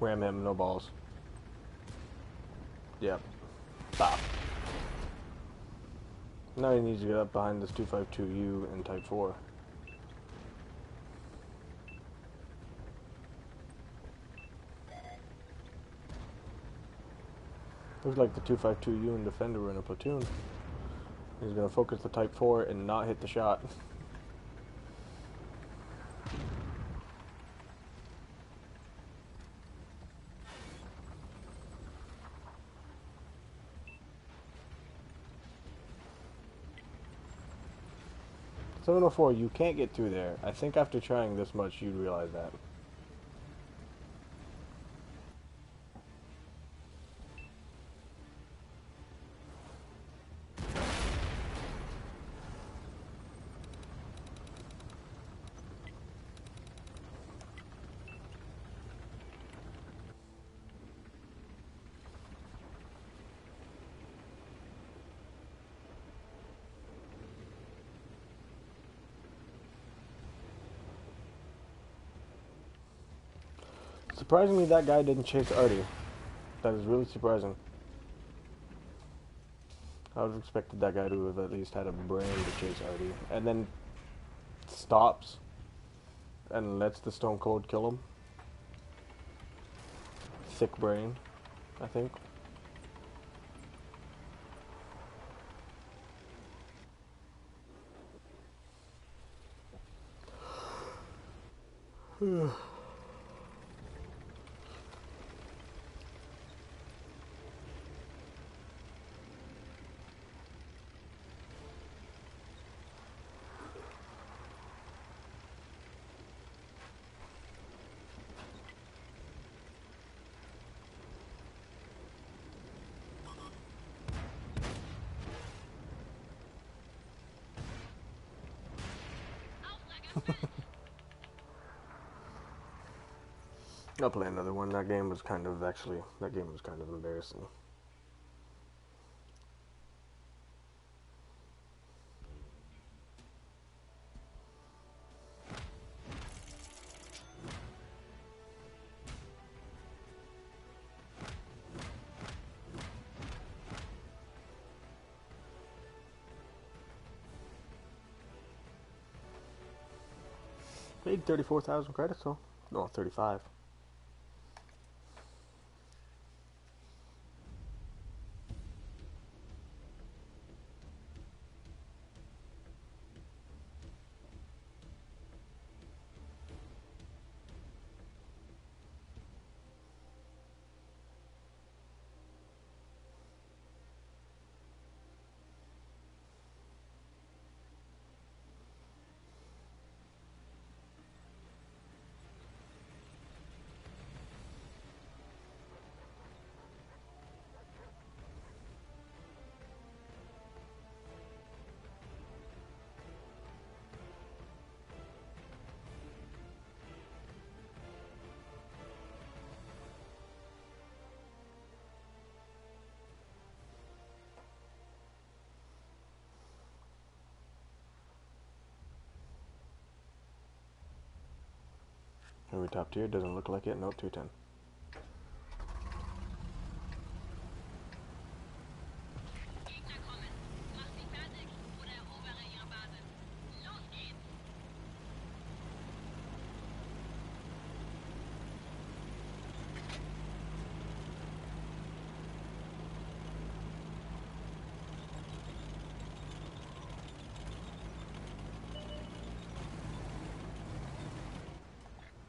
Ram him, no balls. Yep. Stop. Now he needs to get up behind this 252U in Type 4. Looks like the 252U and Defender were in a platoon. He's going to focus the Type 4 and not hit the shot. .704, you can't get through there. I think after trying this much, you'd realize that. Surprisingly, that guy didn't chase Artie. That is really surprising. I would have expected that guy to have at least had a brain to chase Artie. And then stops and lets the Stone Cold kill him. Thick brain, I think. I'll play another one. That game was kind of embarrassing. Paid 34,000 credits though. No, 35. Are we top tier? Doesn't look like it. Nope, 210. Gegner kommen. Macht sie fertig oder erobere ihre Basis. Los geht's!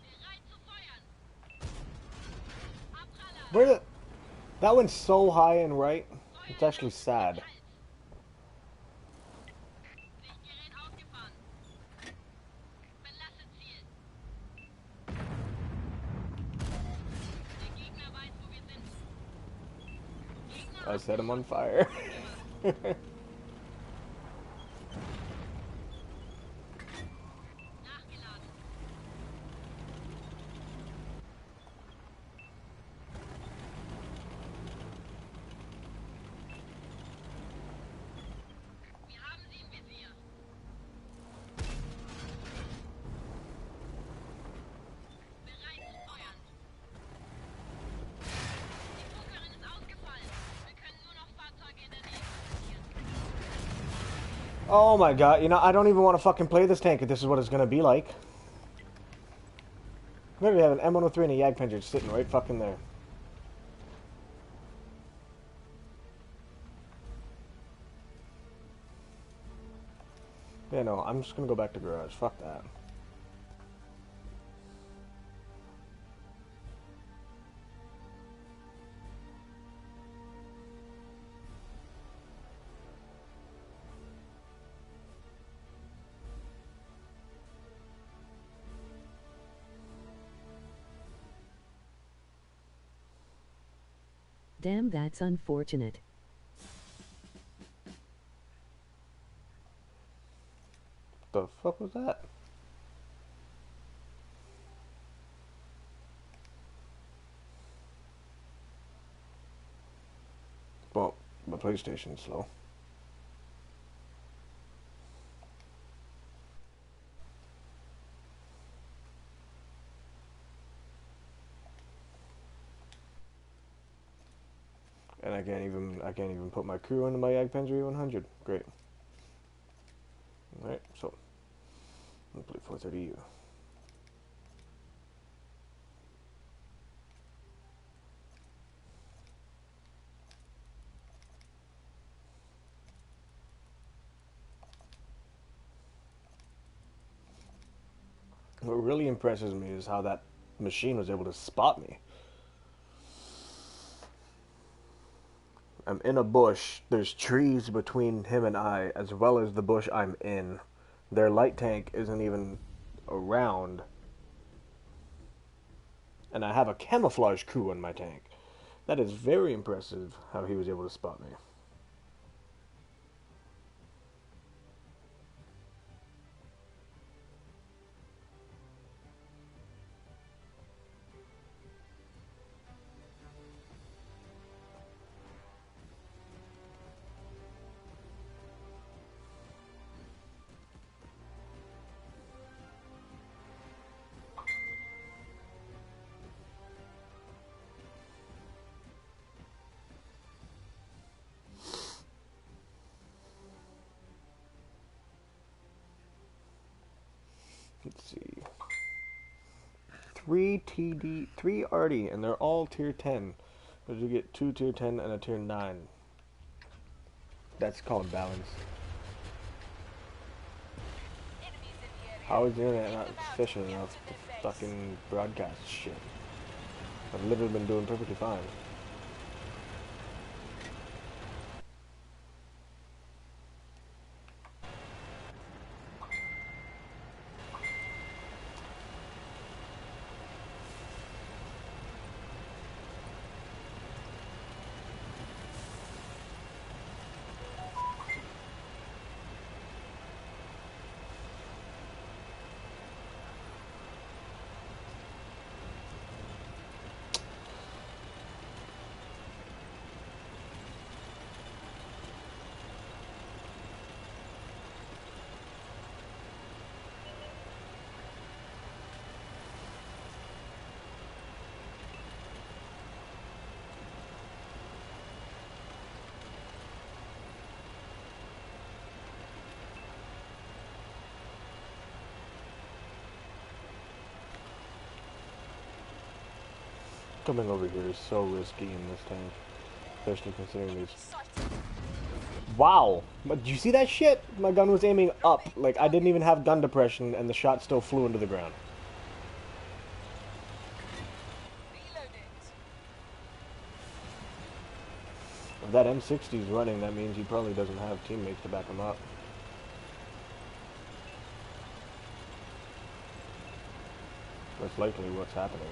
Bereit zu feuern! Abpraller! Where the... That went so high and right. It's actually sad. Sichtgerät aufgefahren. Verlasse Ziel. Der Gegner weiß, wo wir sind. Gegner I set him on fire. nachgeladen. Wir haben sie im Visier. Bereit zu feuern. Oh my god, you know, I don't even want to fucking play this tank if this is what it's gonna be like. Literally have an M103 and a Jagdpanzer sitting right fucking there. Yeah, no, I'm just gonna go back to garage. Fuck that. Damn, that's unfortunate. The fuck was that? Well, my PlayStation's slow. And I can't even put my crew into my Jagdpanzer E100. Great. Alright, so I'll play 430U. What really impresses me is how that machine was able to spot me. I'm in a bush. There's trees between him and I, as well as the bush I'm in. Their light tank isn't even around. And I have a camouflage crew on my tank. That is very impressive how he was able to spot me. Let's see. 3 RD, and they're all tier 10. But you get 2 tier 10 and a tier 9. That's called balance. How is the internet not efficient enough to fucking broadcast shit? I've literally been doing perfectly fine. Coming over here is so risky in this tank, especially considering these. Wow! But did you see that shit? My gun was aiming up, like I didn't even have gun depression, and the shot still flew into the ground. If that M60 is running, that means he probably doesn't have teammates to back him up. That's likely what's happening.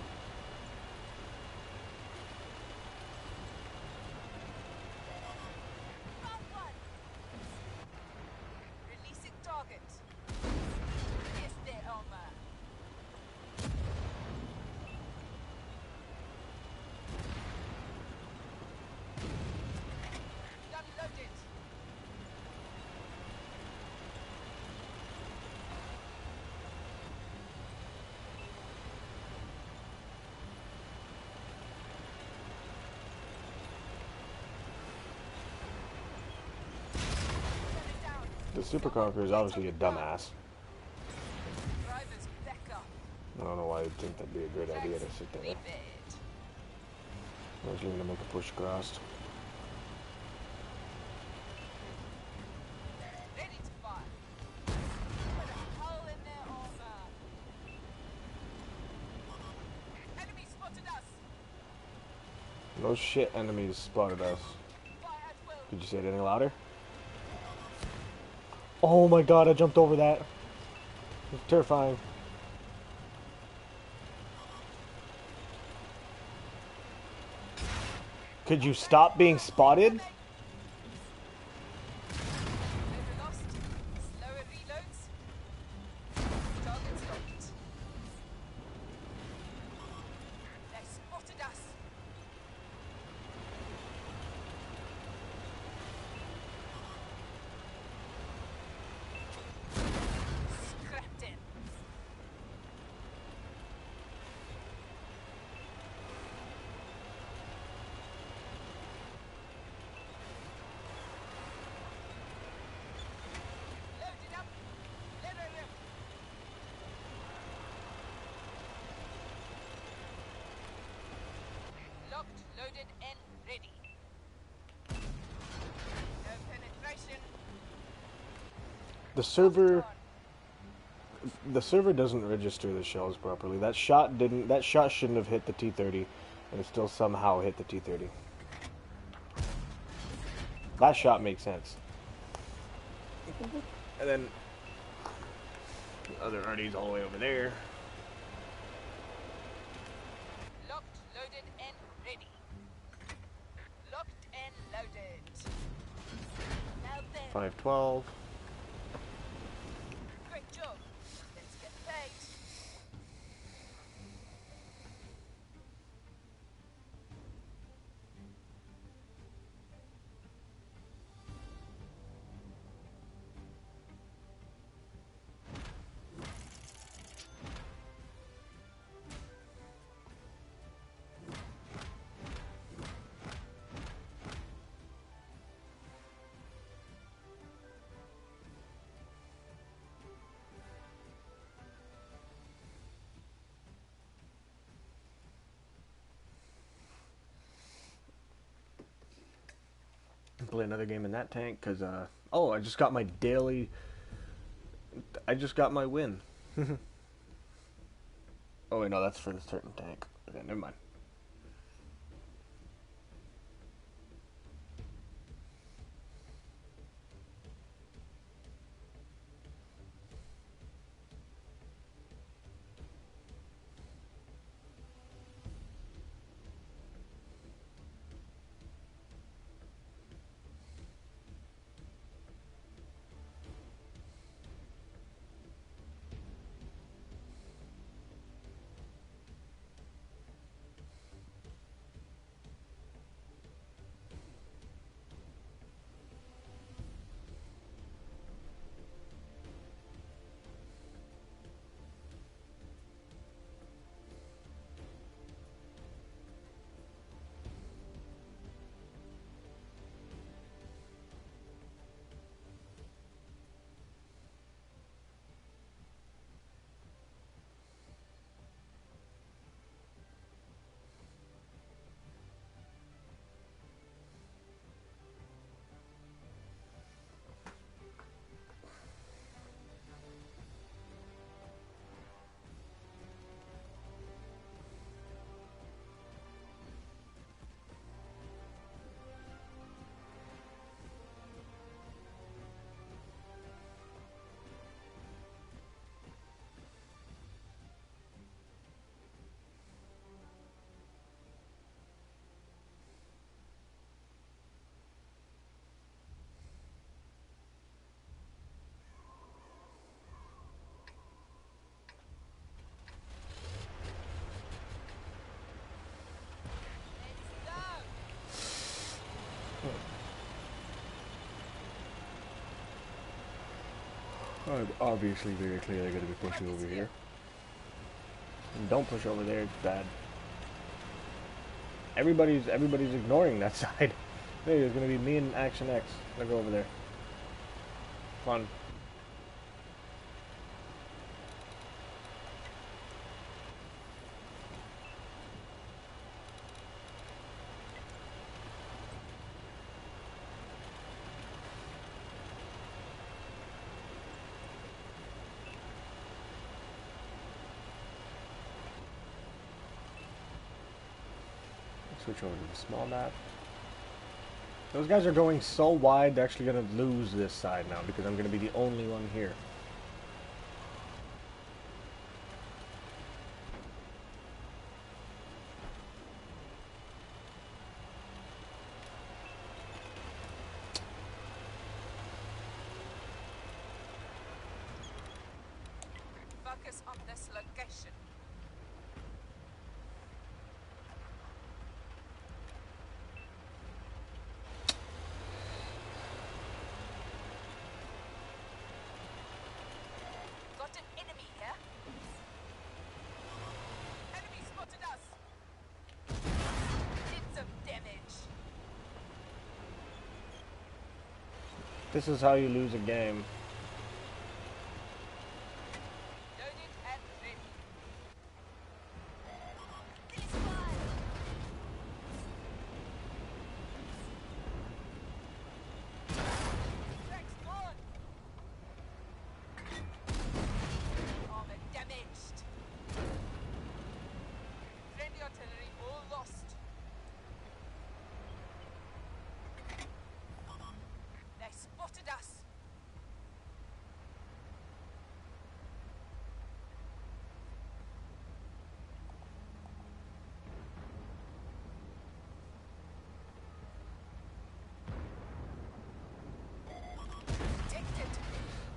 Super Conqueror is obviously a dumbass. Drivers back up. I don't know why you'd think that'd be a great idea to sit there. Rebid. I was going to make a push across. Ready to fire. Put a hole in their armor. Enemy spotted us. No shit, enemies spotted us. Fire at will. Could you say it any louder? Oh my god, I jumped over that. It's terrifying. Could you stop being spotted? Loader lost. Slower reloads. Targets locked. They spotted us. Scrapped him. Loaded up. Loader him. Locked, loaded, and ready. No penetration. The server doesn't register the shells properly. That shot didn't. That shot shouldn't have hit the T-30, and it still somehow hit the T-30. That shot makes sense. And then the other RD's all the way over there. Locked, loaded, and ready. Locked and loaded. Now then, 512. great job. Let's get paid. Play another game in that tank because oh, I just got my daily. I just got my win. Oh wait, no, that's for a certain tank. Okay, never mind. I'm obviously very clearly going to be pushing over here. And don't push over there, it's bad. Everybody's ignoring that side. Hey, there's going to be me and Action X. I'm going to go over there. Fun. Switch over to the small map. Those guys are going so wide, they're actually going to lose this side now because I'm going to be the only one here. Focus on this location. Got an enemy here. Enemy spotted us. Did some damage. This is how you lose a game. Loaded and ready. Next one. Armor damaged. Friendly artillery all lost. They spotted us. Detected.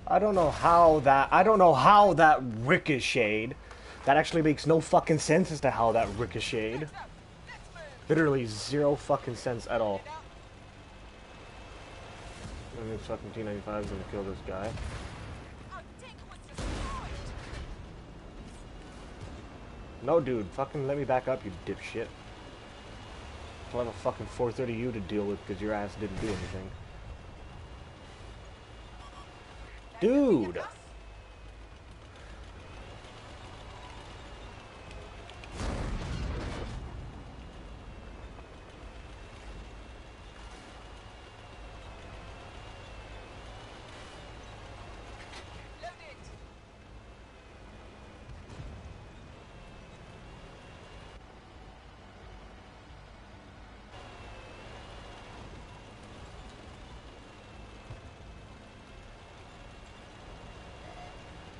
I don't know how that ricocheted. That actually makes no fucking sense as to how that ricocheted. Let's move. Literally zero fucking sense at all. Get out. And this fucking T-95 is gonna kill this guy. Our tank was destroyed. No, dude, fucking let me back up, you dipshit. I'll have a fucking 430U to deal with because your ass didn't do anything. Dude! Loaded.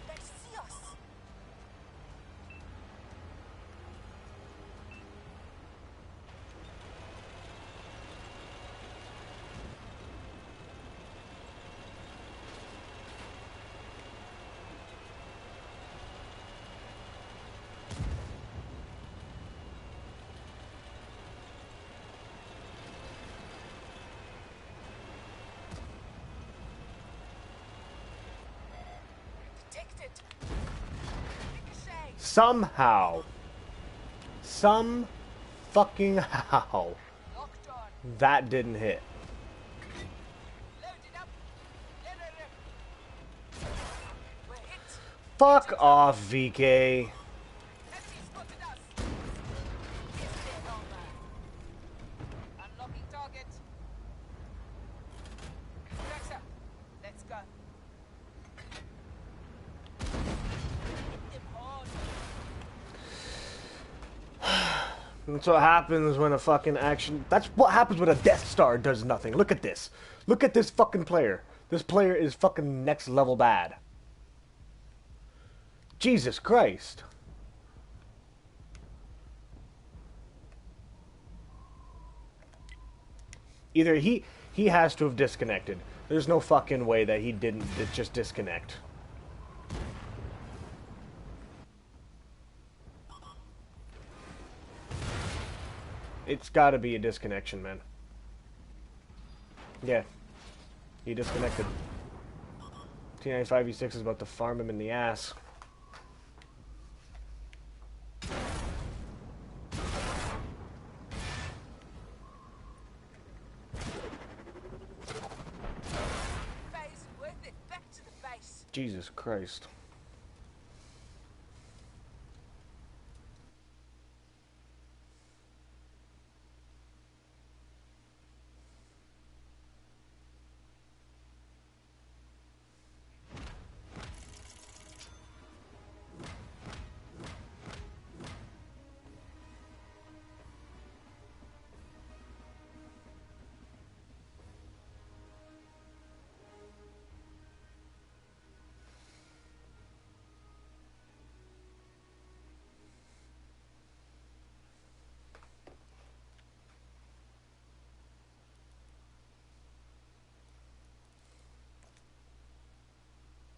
They see us. Detected. Ricochet. Somehow. Some fucking how. Locked on. That didn't hit. Loaded up. Let her rip. We're hit. Fuck off, VK. Enemy spotted us. Is dead on that. Unlocking target. Tracks up. Let's go. Hit them hard. That's what happens when a fucking action... That's what happens when a Death Star does nothing. Look at this. Look at this fucking player. This player is fucking next level bad. Jesus Christ. Either he has to have disconnected. There's no fucking way that he didn't just disconnect. It's gotta be a disconnection, man. Yeah. He disconnected. T-95E6 is about to farm him in the ass. Phase worth it. Back Jesus Christ.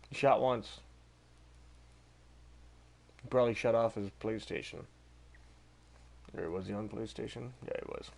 He shot once. He probably shut off his PlayStation. Or was he on PlayStation? Yeah, he was.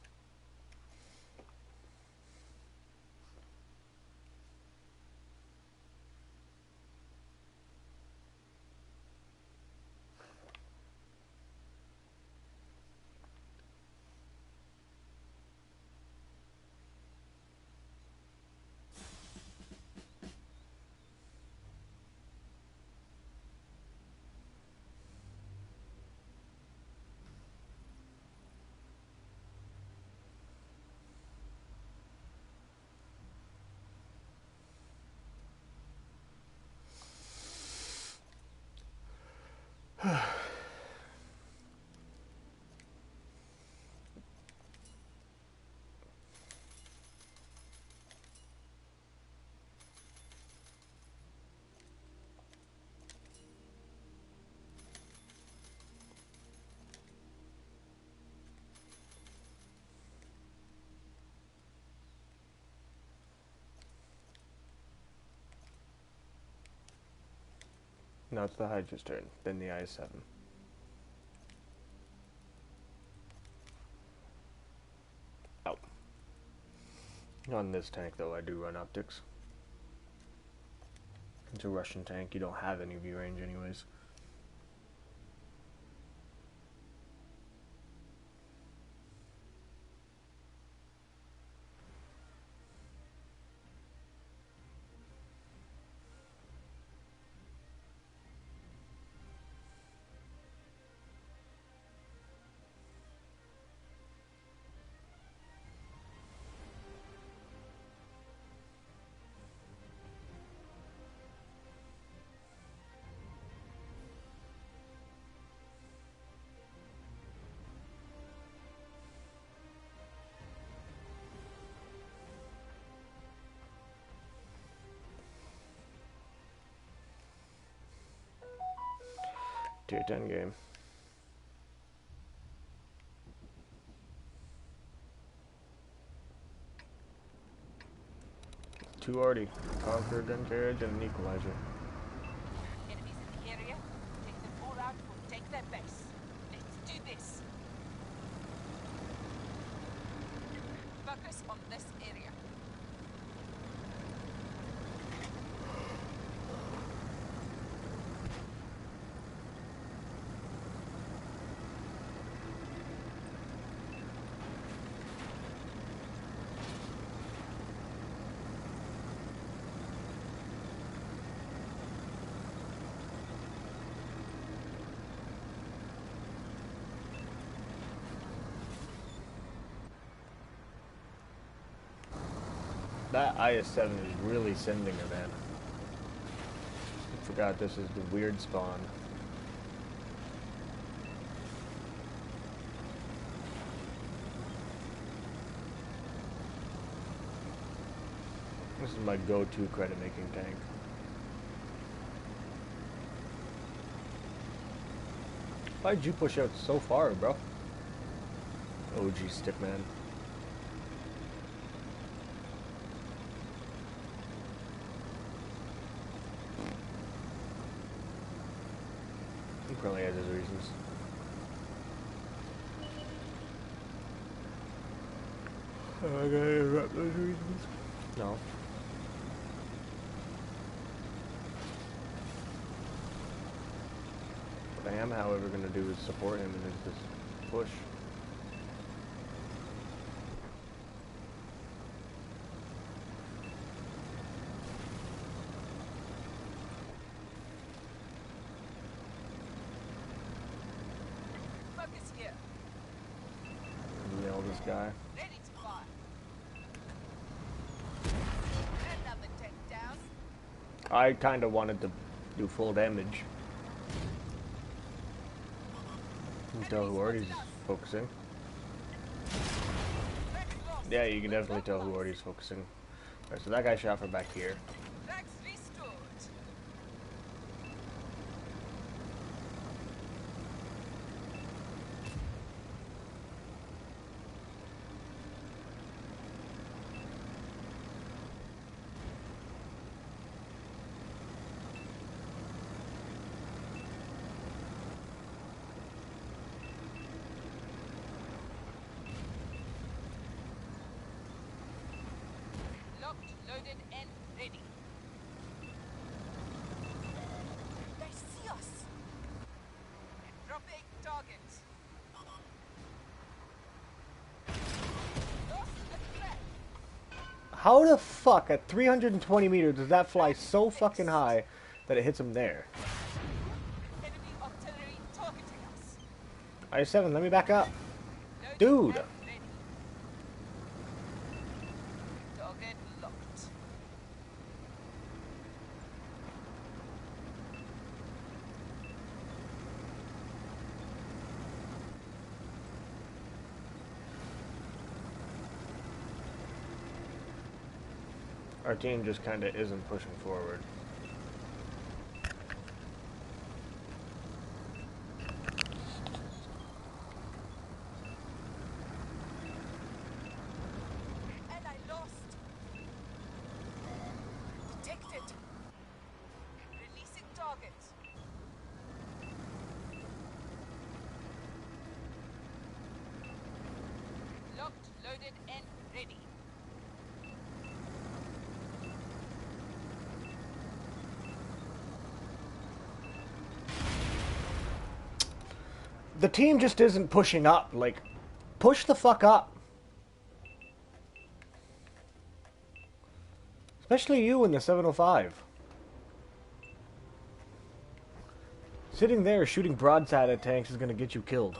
Now it's the Hydra's turn, then the I-7. Oh. On this tank, though, I do run optics. It's a Russian tank, you don't have any view range anyways. Tier 10 game. Two already. Conqueror, gun carriage, and an equalizer. Enemies in the area. Take them all out or take their base. Let's do this. Focus on this area. That IS-7 is really sending her, man. I forgot this is the weird spawn. This is my go-to credit-making tank. Why'd you push out so far, bro? OG Stickman. He probably has his reasons. I gotta interrupt those reasons. No. What I am, however, going to do is support him in this push. Focus here. Nail this guy. Ready to fire. Another tank down. I kind of wanted to do full damage. You can tell who Artie's focusing. Tracks lost. Yeah, you can definitely tell who Artie's focusing. Alright, so that guy shot from back here. Tracks restored. Locked, loaded, and ready. They see us. Dropping target. Lost the track. How the fuck at 320 meters does that fly so fucking high that it hits him there? Enemy artillery targeting us. I-7, let me back up. Loaded Dude. and ready. Target locked. Our team just kind of isn't pushing forward. And I lost. Detected. Releasing target. Locked, loaded, and ready. The team just isn't pushing up. Like, push the fuck up. Especially you in the 705. Sitting there shooting broadside at tanks is gonna get you killed.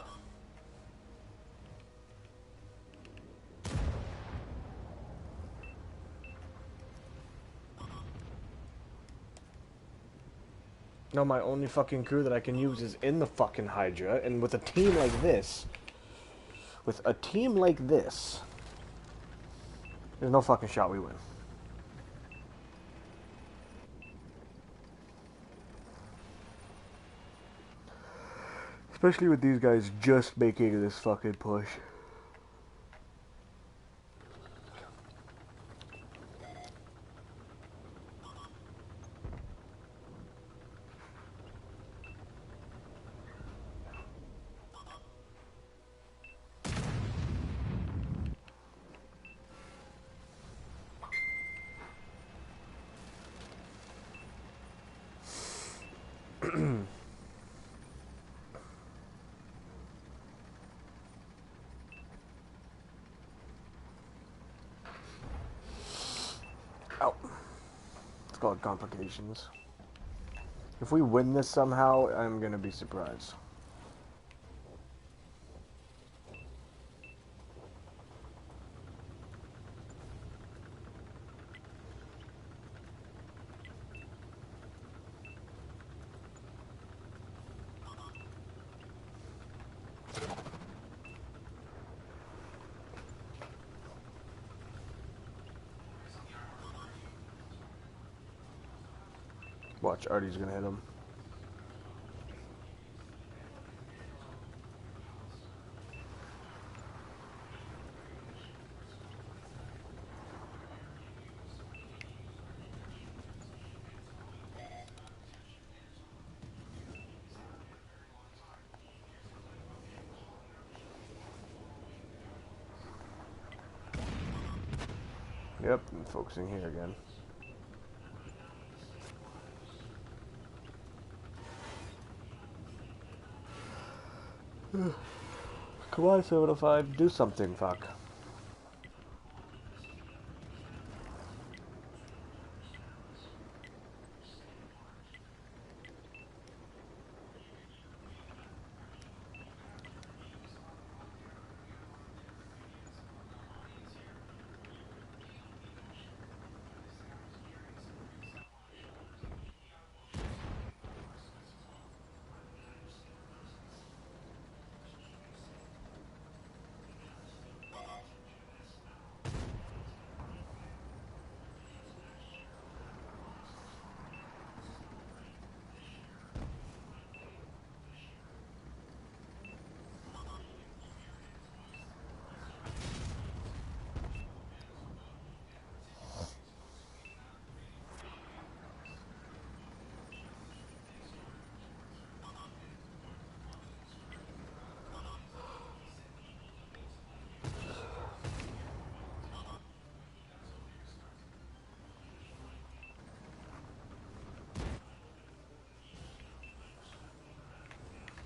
No, my only fucking crew that I can use is in the fucking Hydra, and with a team like this, there's no fucking shot we win. Especially with these guys just making this fucking push. Oh. It's called complications. If we win this somehow, I'm gonna be surprised. Watch, Artie's gonna hit him. Yep, I'm focusing here again. Come on, 705, do something, fuck.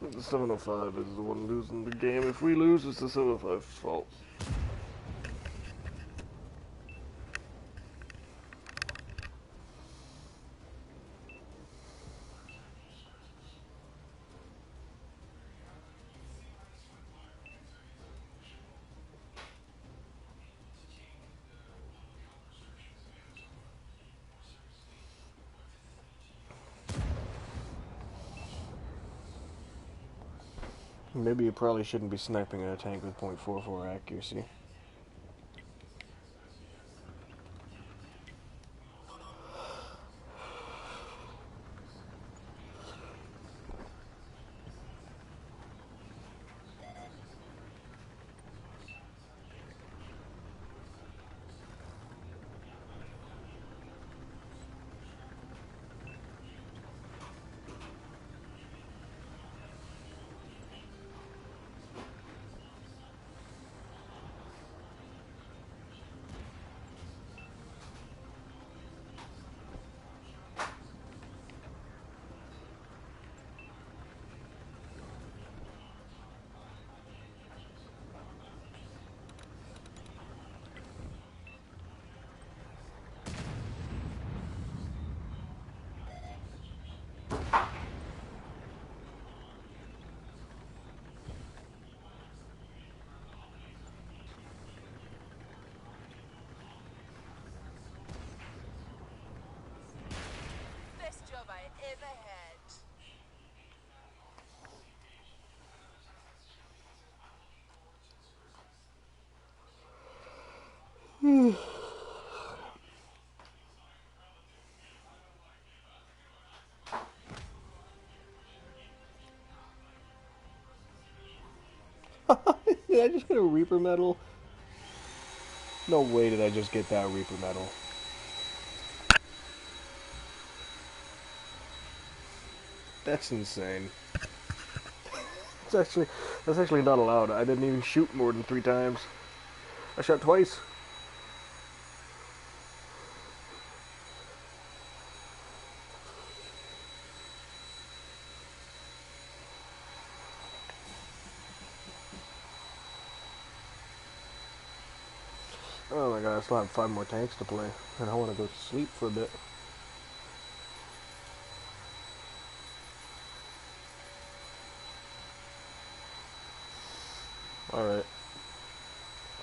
The 705 is the one losing the game. If we lose, it's the 705's fault. Maybe you probably shouldn't be sniping at a tank with .44 accuracy. Best job I ever had. Did I just get a Reaper medal? No way did I just get that Reaper medal. That's insane. That's actually not allowed. I didn't even shoot more than 3 times. I shot twice. Oh my god, I still have 5 more tanks to play, and I want to go to sleep for a bit. Alright.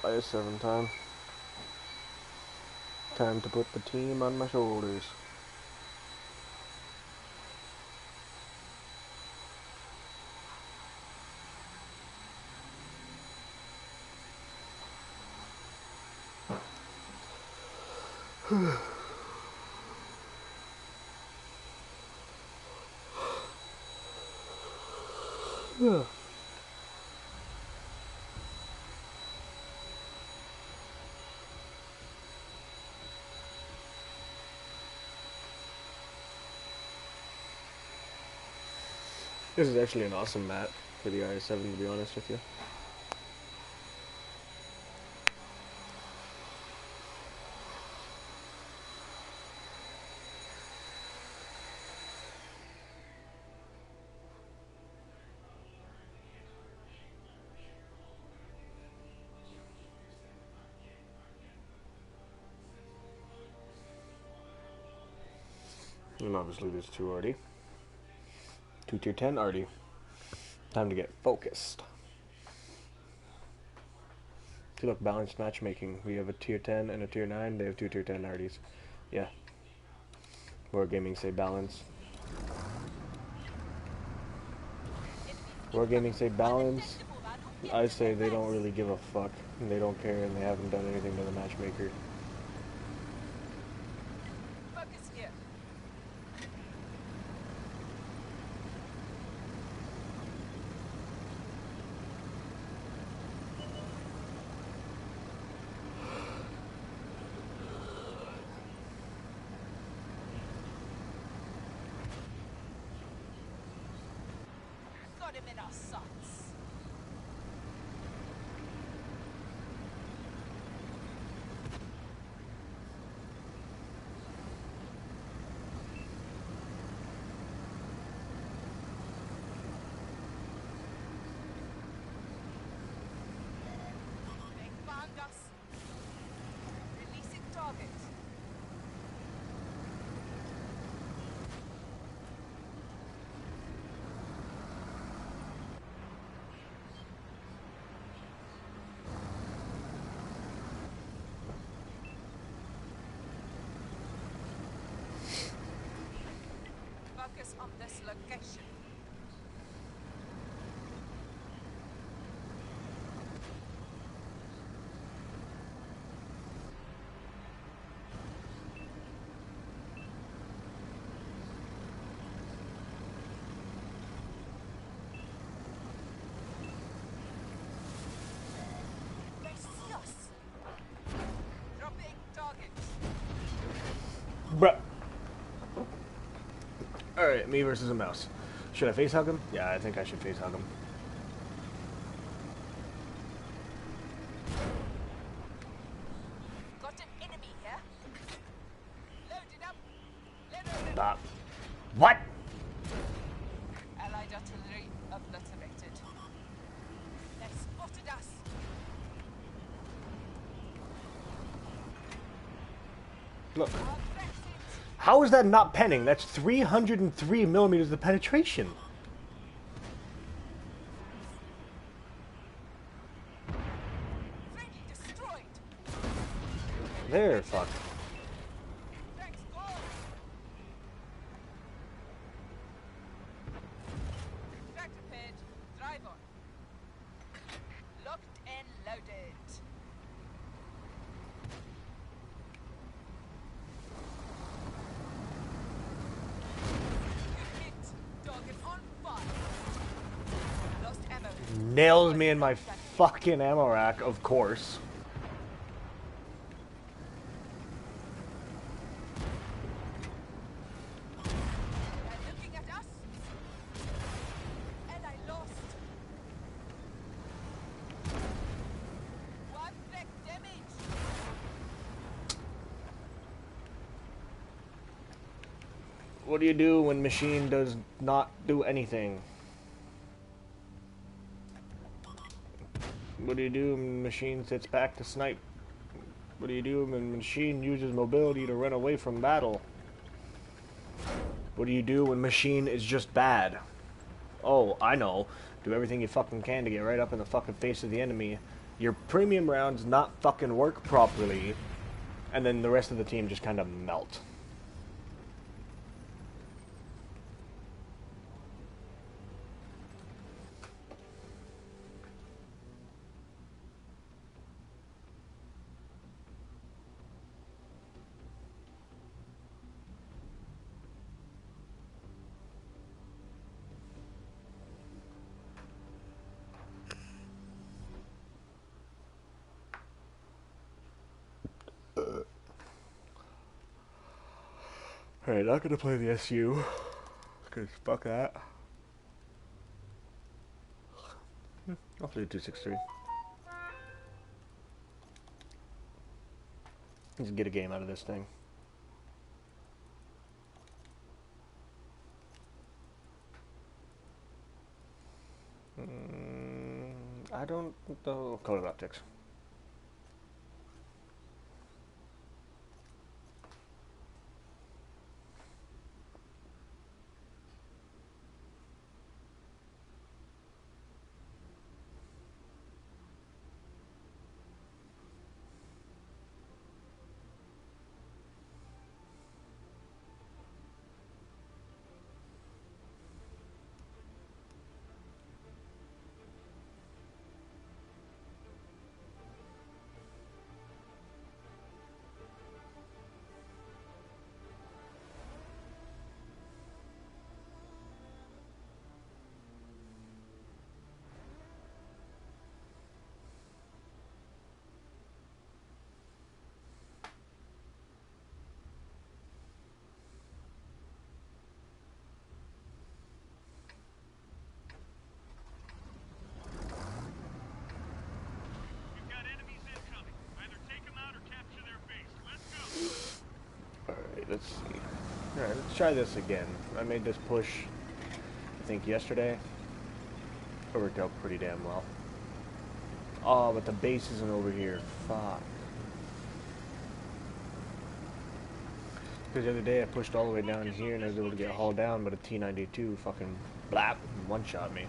IS-7 time. Time to put the team on my shoulders. Yeah. This is actually an awesome map for the IS-7, to be honest with you. And obviously there's 2 already. 2 tier 10 already. Time to get focused. If you look, balanced matchmaking. We have a tier 10 and a tier 9. They have 2 tier 10 arties. Yeah. Wargaming say balance. Wargaming say balance. I say they don't really give a fuck. And they don't care, and they haven't done anything to the matchmaker. Focus here. Got him in our sights. focus on this location. They see us. Dropping target. Bruh. Alright, me versus a mouse. Should I face hug him? Yeah, I think I should face hug him. Got an enemy here. Loaded up. Loaded. Stop. What? Allied artillery obliterated. They spotted us. Look. Our threats it. How is that not penning? That's 303 millimeters of penetration. Friendly destroyed. There, fuck. Thanks, go. Track repaired. Drive on. Locked and loaded. Hit. Target on fire. Lost ammo. Nails me in my fucking ammo rack, of course. They're looking at us. And I lost. One wreck damage. What do you do when machine does not do anything? What do you do when machine sits back to snipe? What do you do when machine uses mobility to run away from battle? What do you do when machine is just bad? Oh, I know. Do everything you fucking can to get right up in the fucking face of the enemy. Your premium rounds not fucking work properly, and then the rest of the team just kind of melt. Alright, not gonna play the SU, because fuck that. I'll play 263. Just get a game out of this thing. I don't know. Code of Optics. We've got enemies incoming. Either take them out or capture their base. Let's go. Alright, let's see. Alright, let's try this again. I made this push, I think, yesterday. It worked out pretty damn well. Oh, but the base isn't over here. Fuck. Because the other day I pushed all the way down here and I was able to get hauled down, but a T-92 fucking blap one-shot me.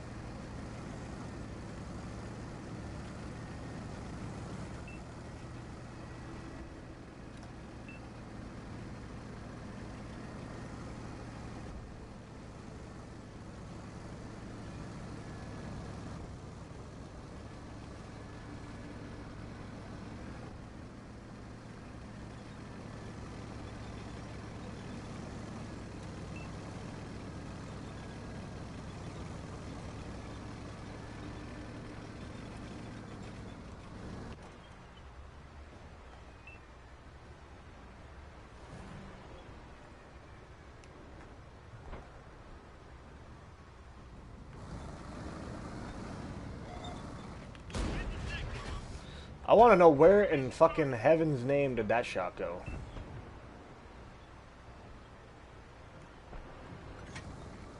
want to know where in fucking heaven's name did that shot go?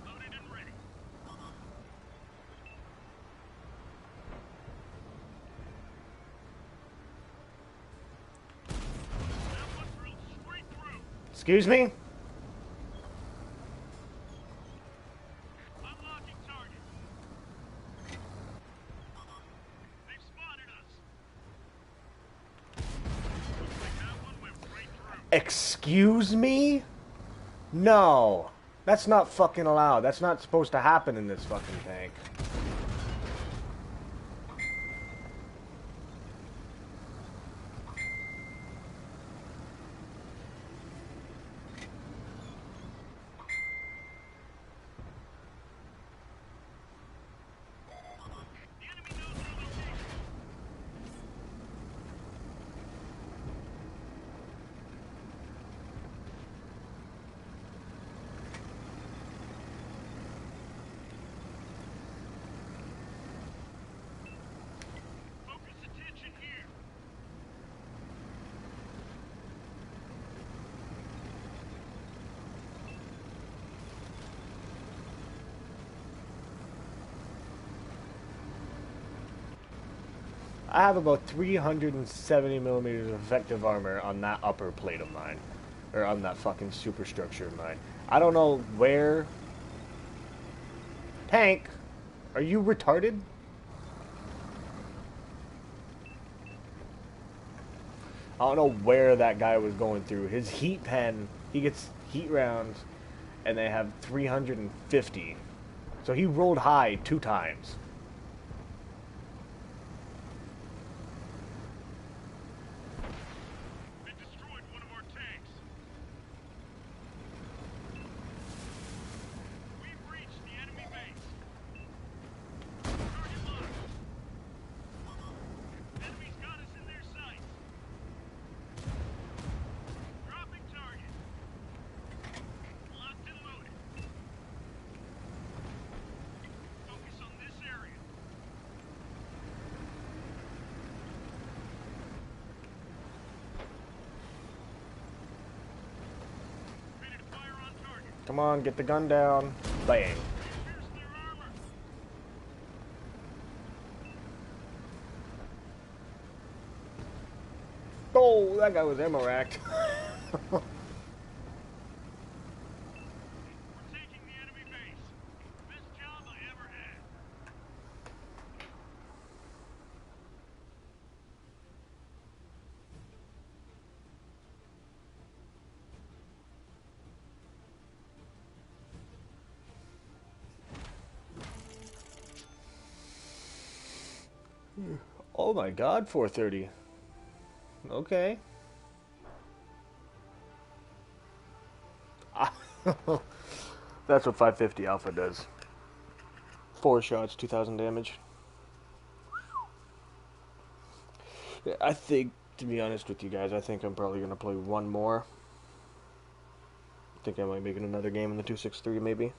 Loaded and ready. That one drilled straight through. Excuse me? Unlocking target. They've spotted us. Looks like that one went right through. Excuse me? No. That's not fucking allowed. That's not supposed to happen in this fucking tank. The enemy knows our location. Focus attention here. I have about 370 millimeters of effective armor on that upper plate of mine. Or on that fucking superstructure of mine. I don't know where... Tank, are you retarded? I don't know where that guy was going through. His heat pen, he gets heat rounds, and they have 350. So he rolled high 2 times. They destroyed one of our tanks. We've reached the enemy base. Target locked. Enemy's got us in their sights. Dropping target. Locked and loaded. Focus on this area. Ready to fire on target. Come on, get the gun down. Bang. Pierce their armor. Oh, that guy was ammo racked. We're taking the enemy base. Best job I ever had. Oh my god, 430. Okay. That's what 550 Alpha does. 4 shots, 2,000 damage. Yeah, I think, to be honest with you guys, I think I'm probably going to play one more. I think I might make it another game in the 263 maybe.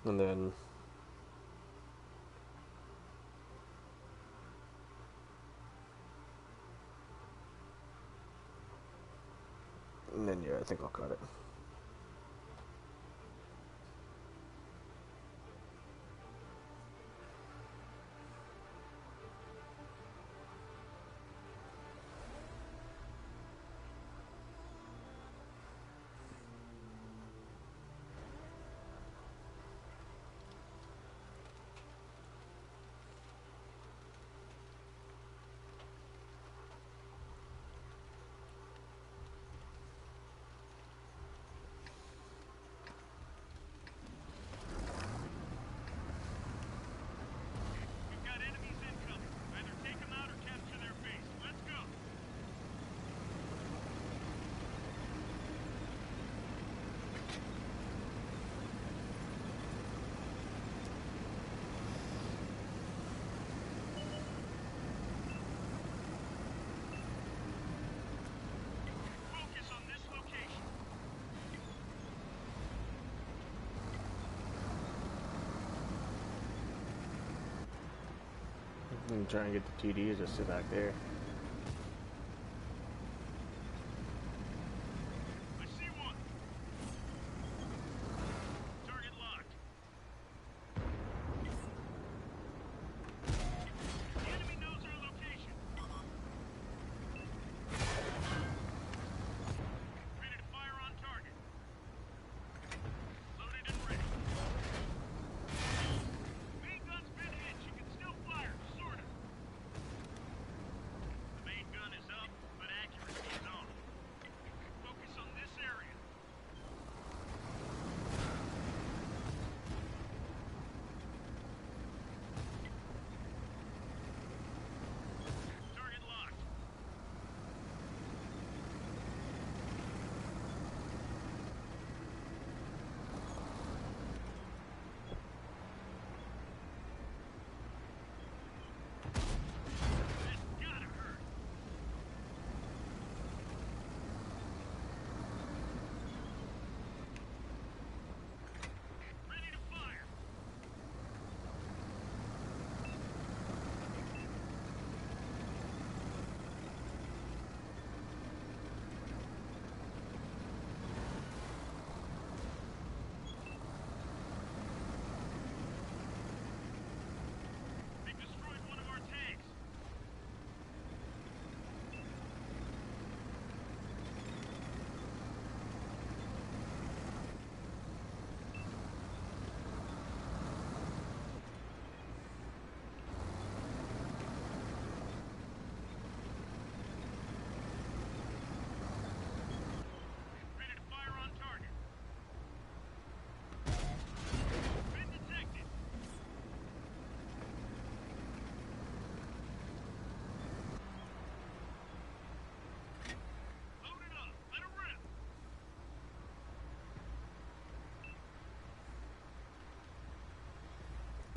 And then... yeah, I think I'll cut it. And try and get the TDs, just sit back there.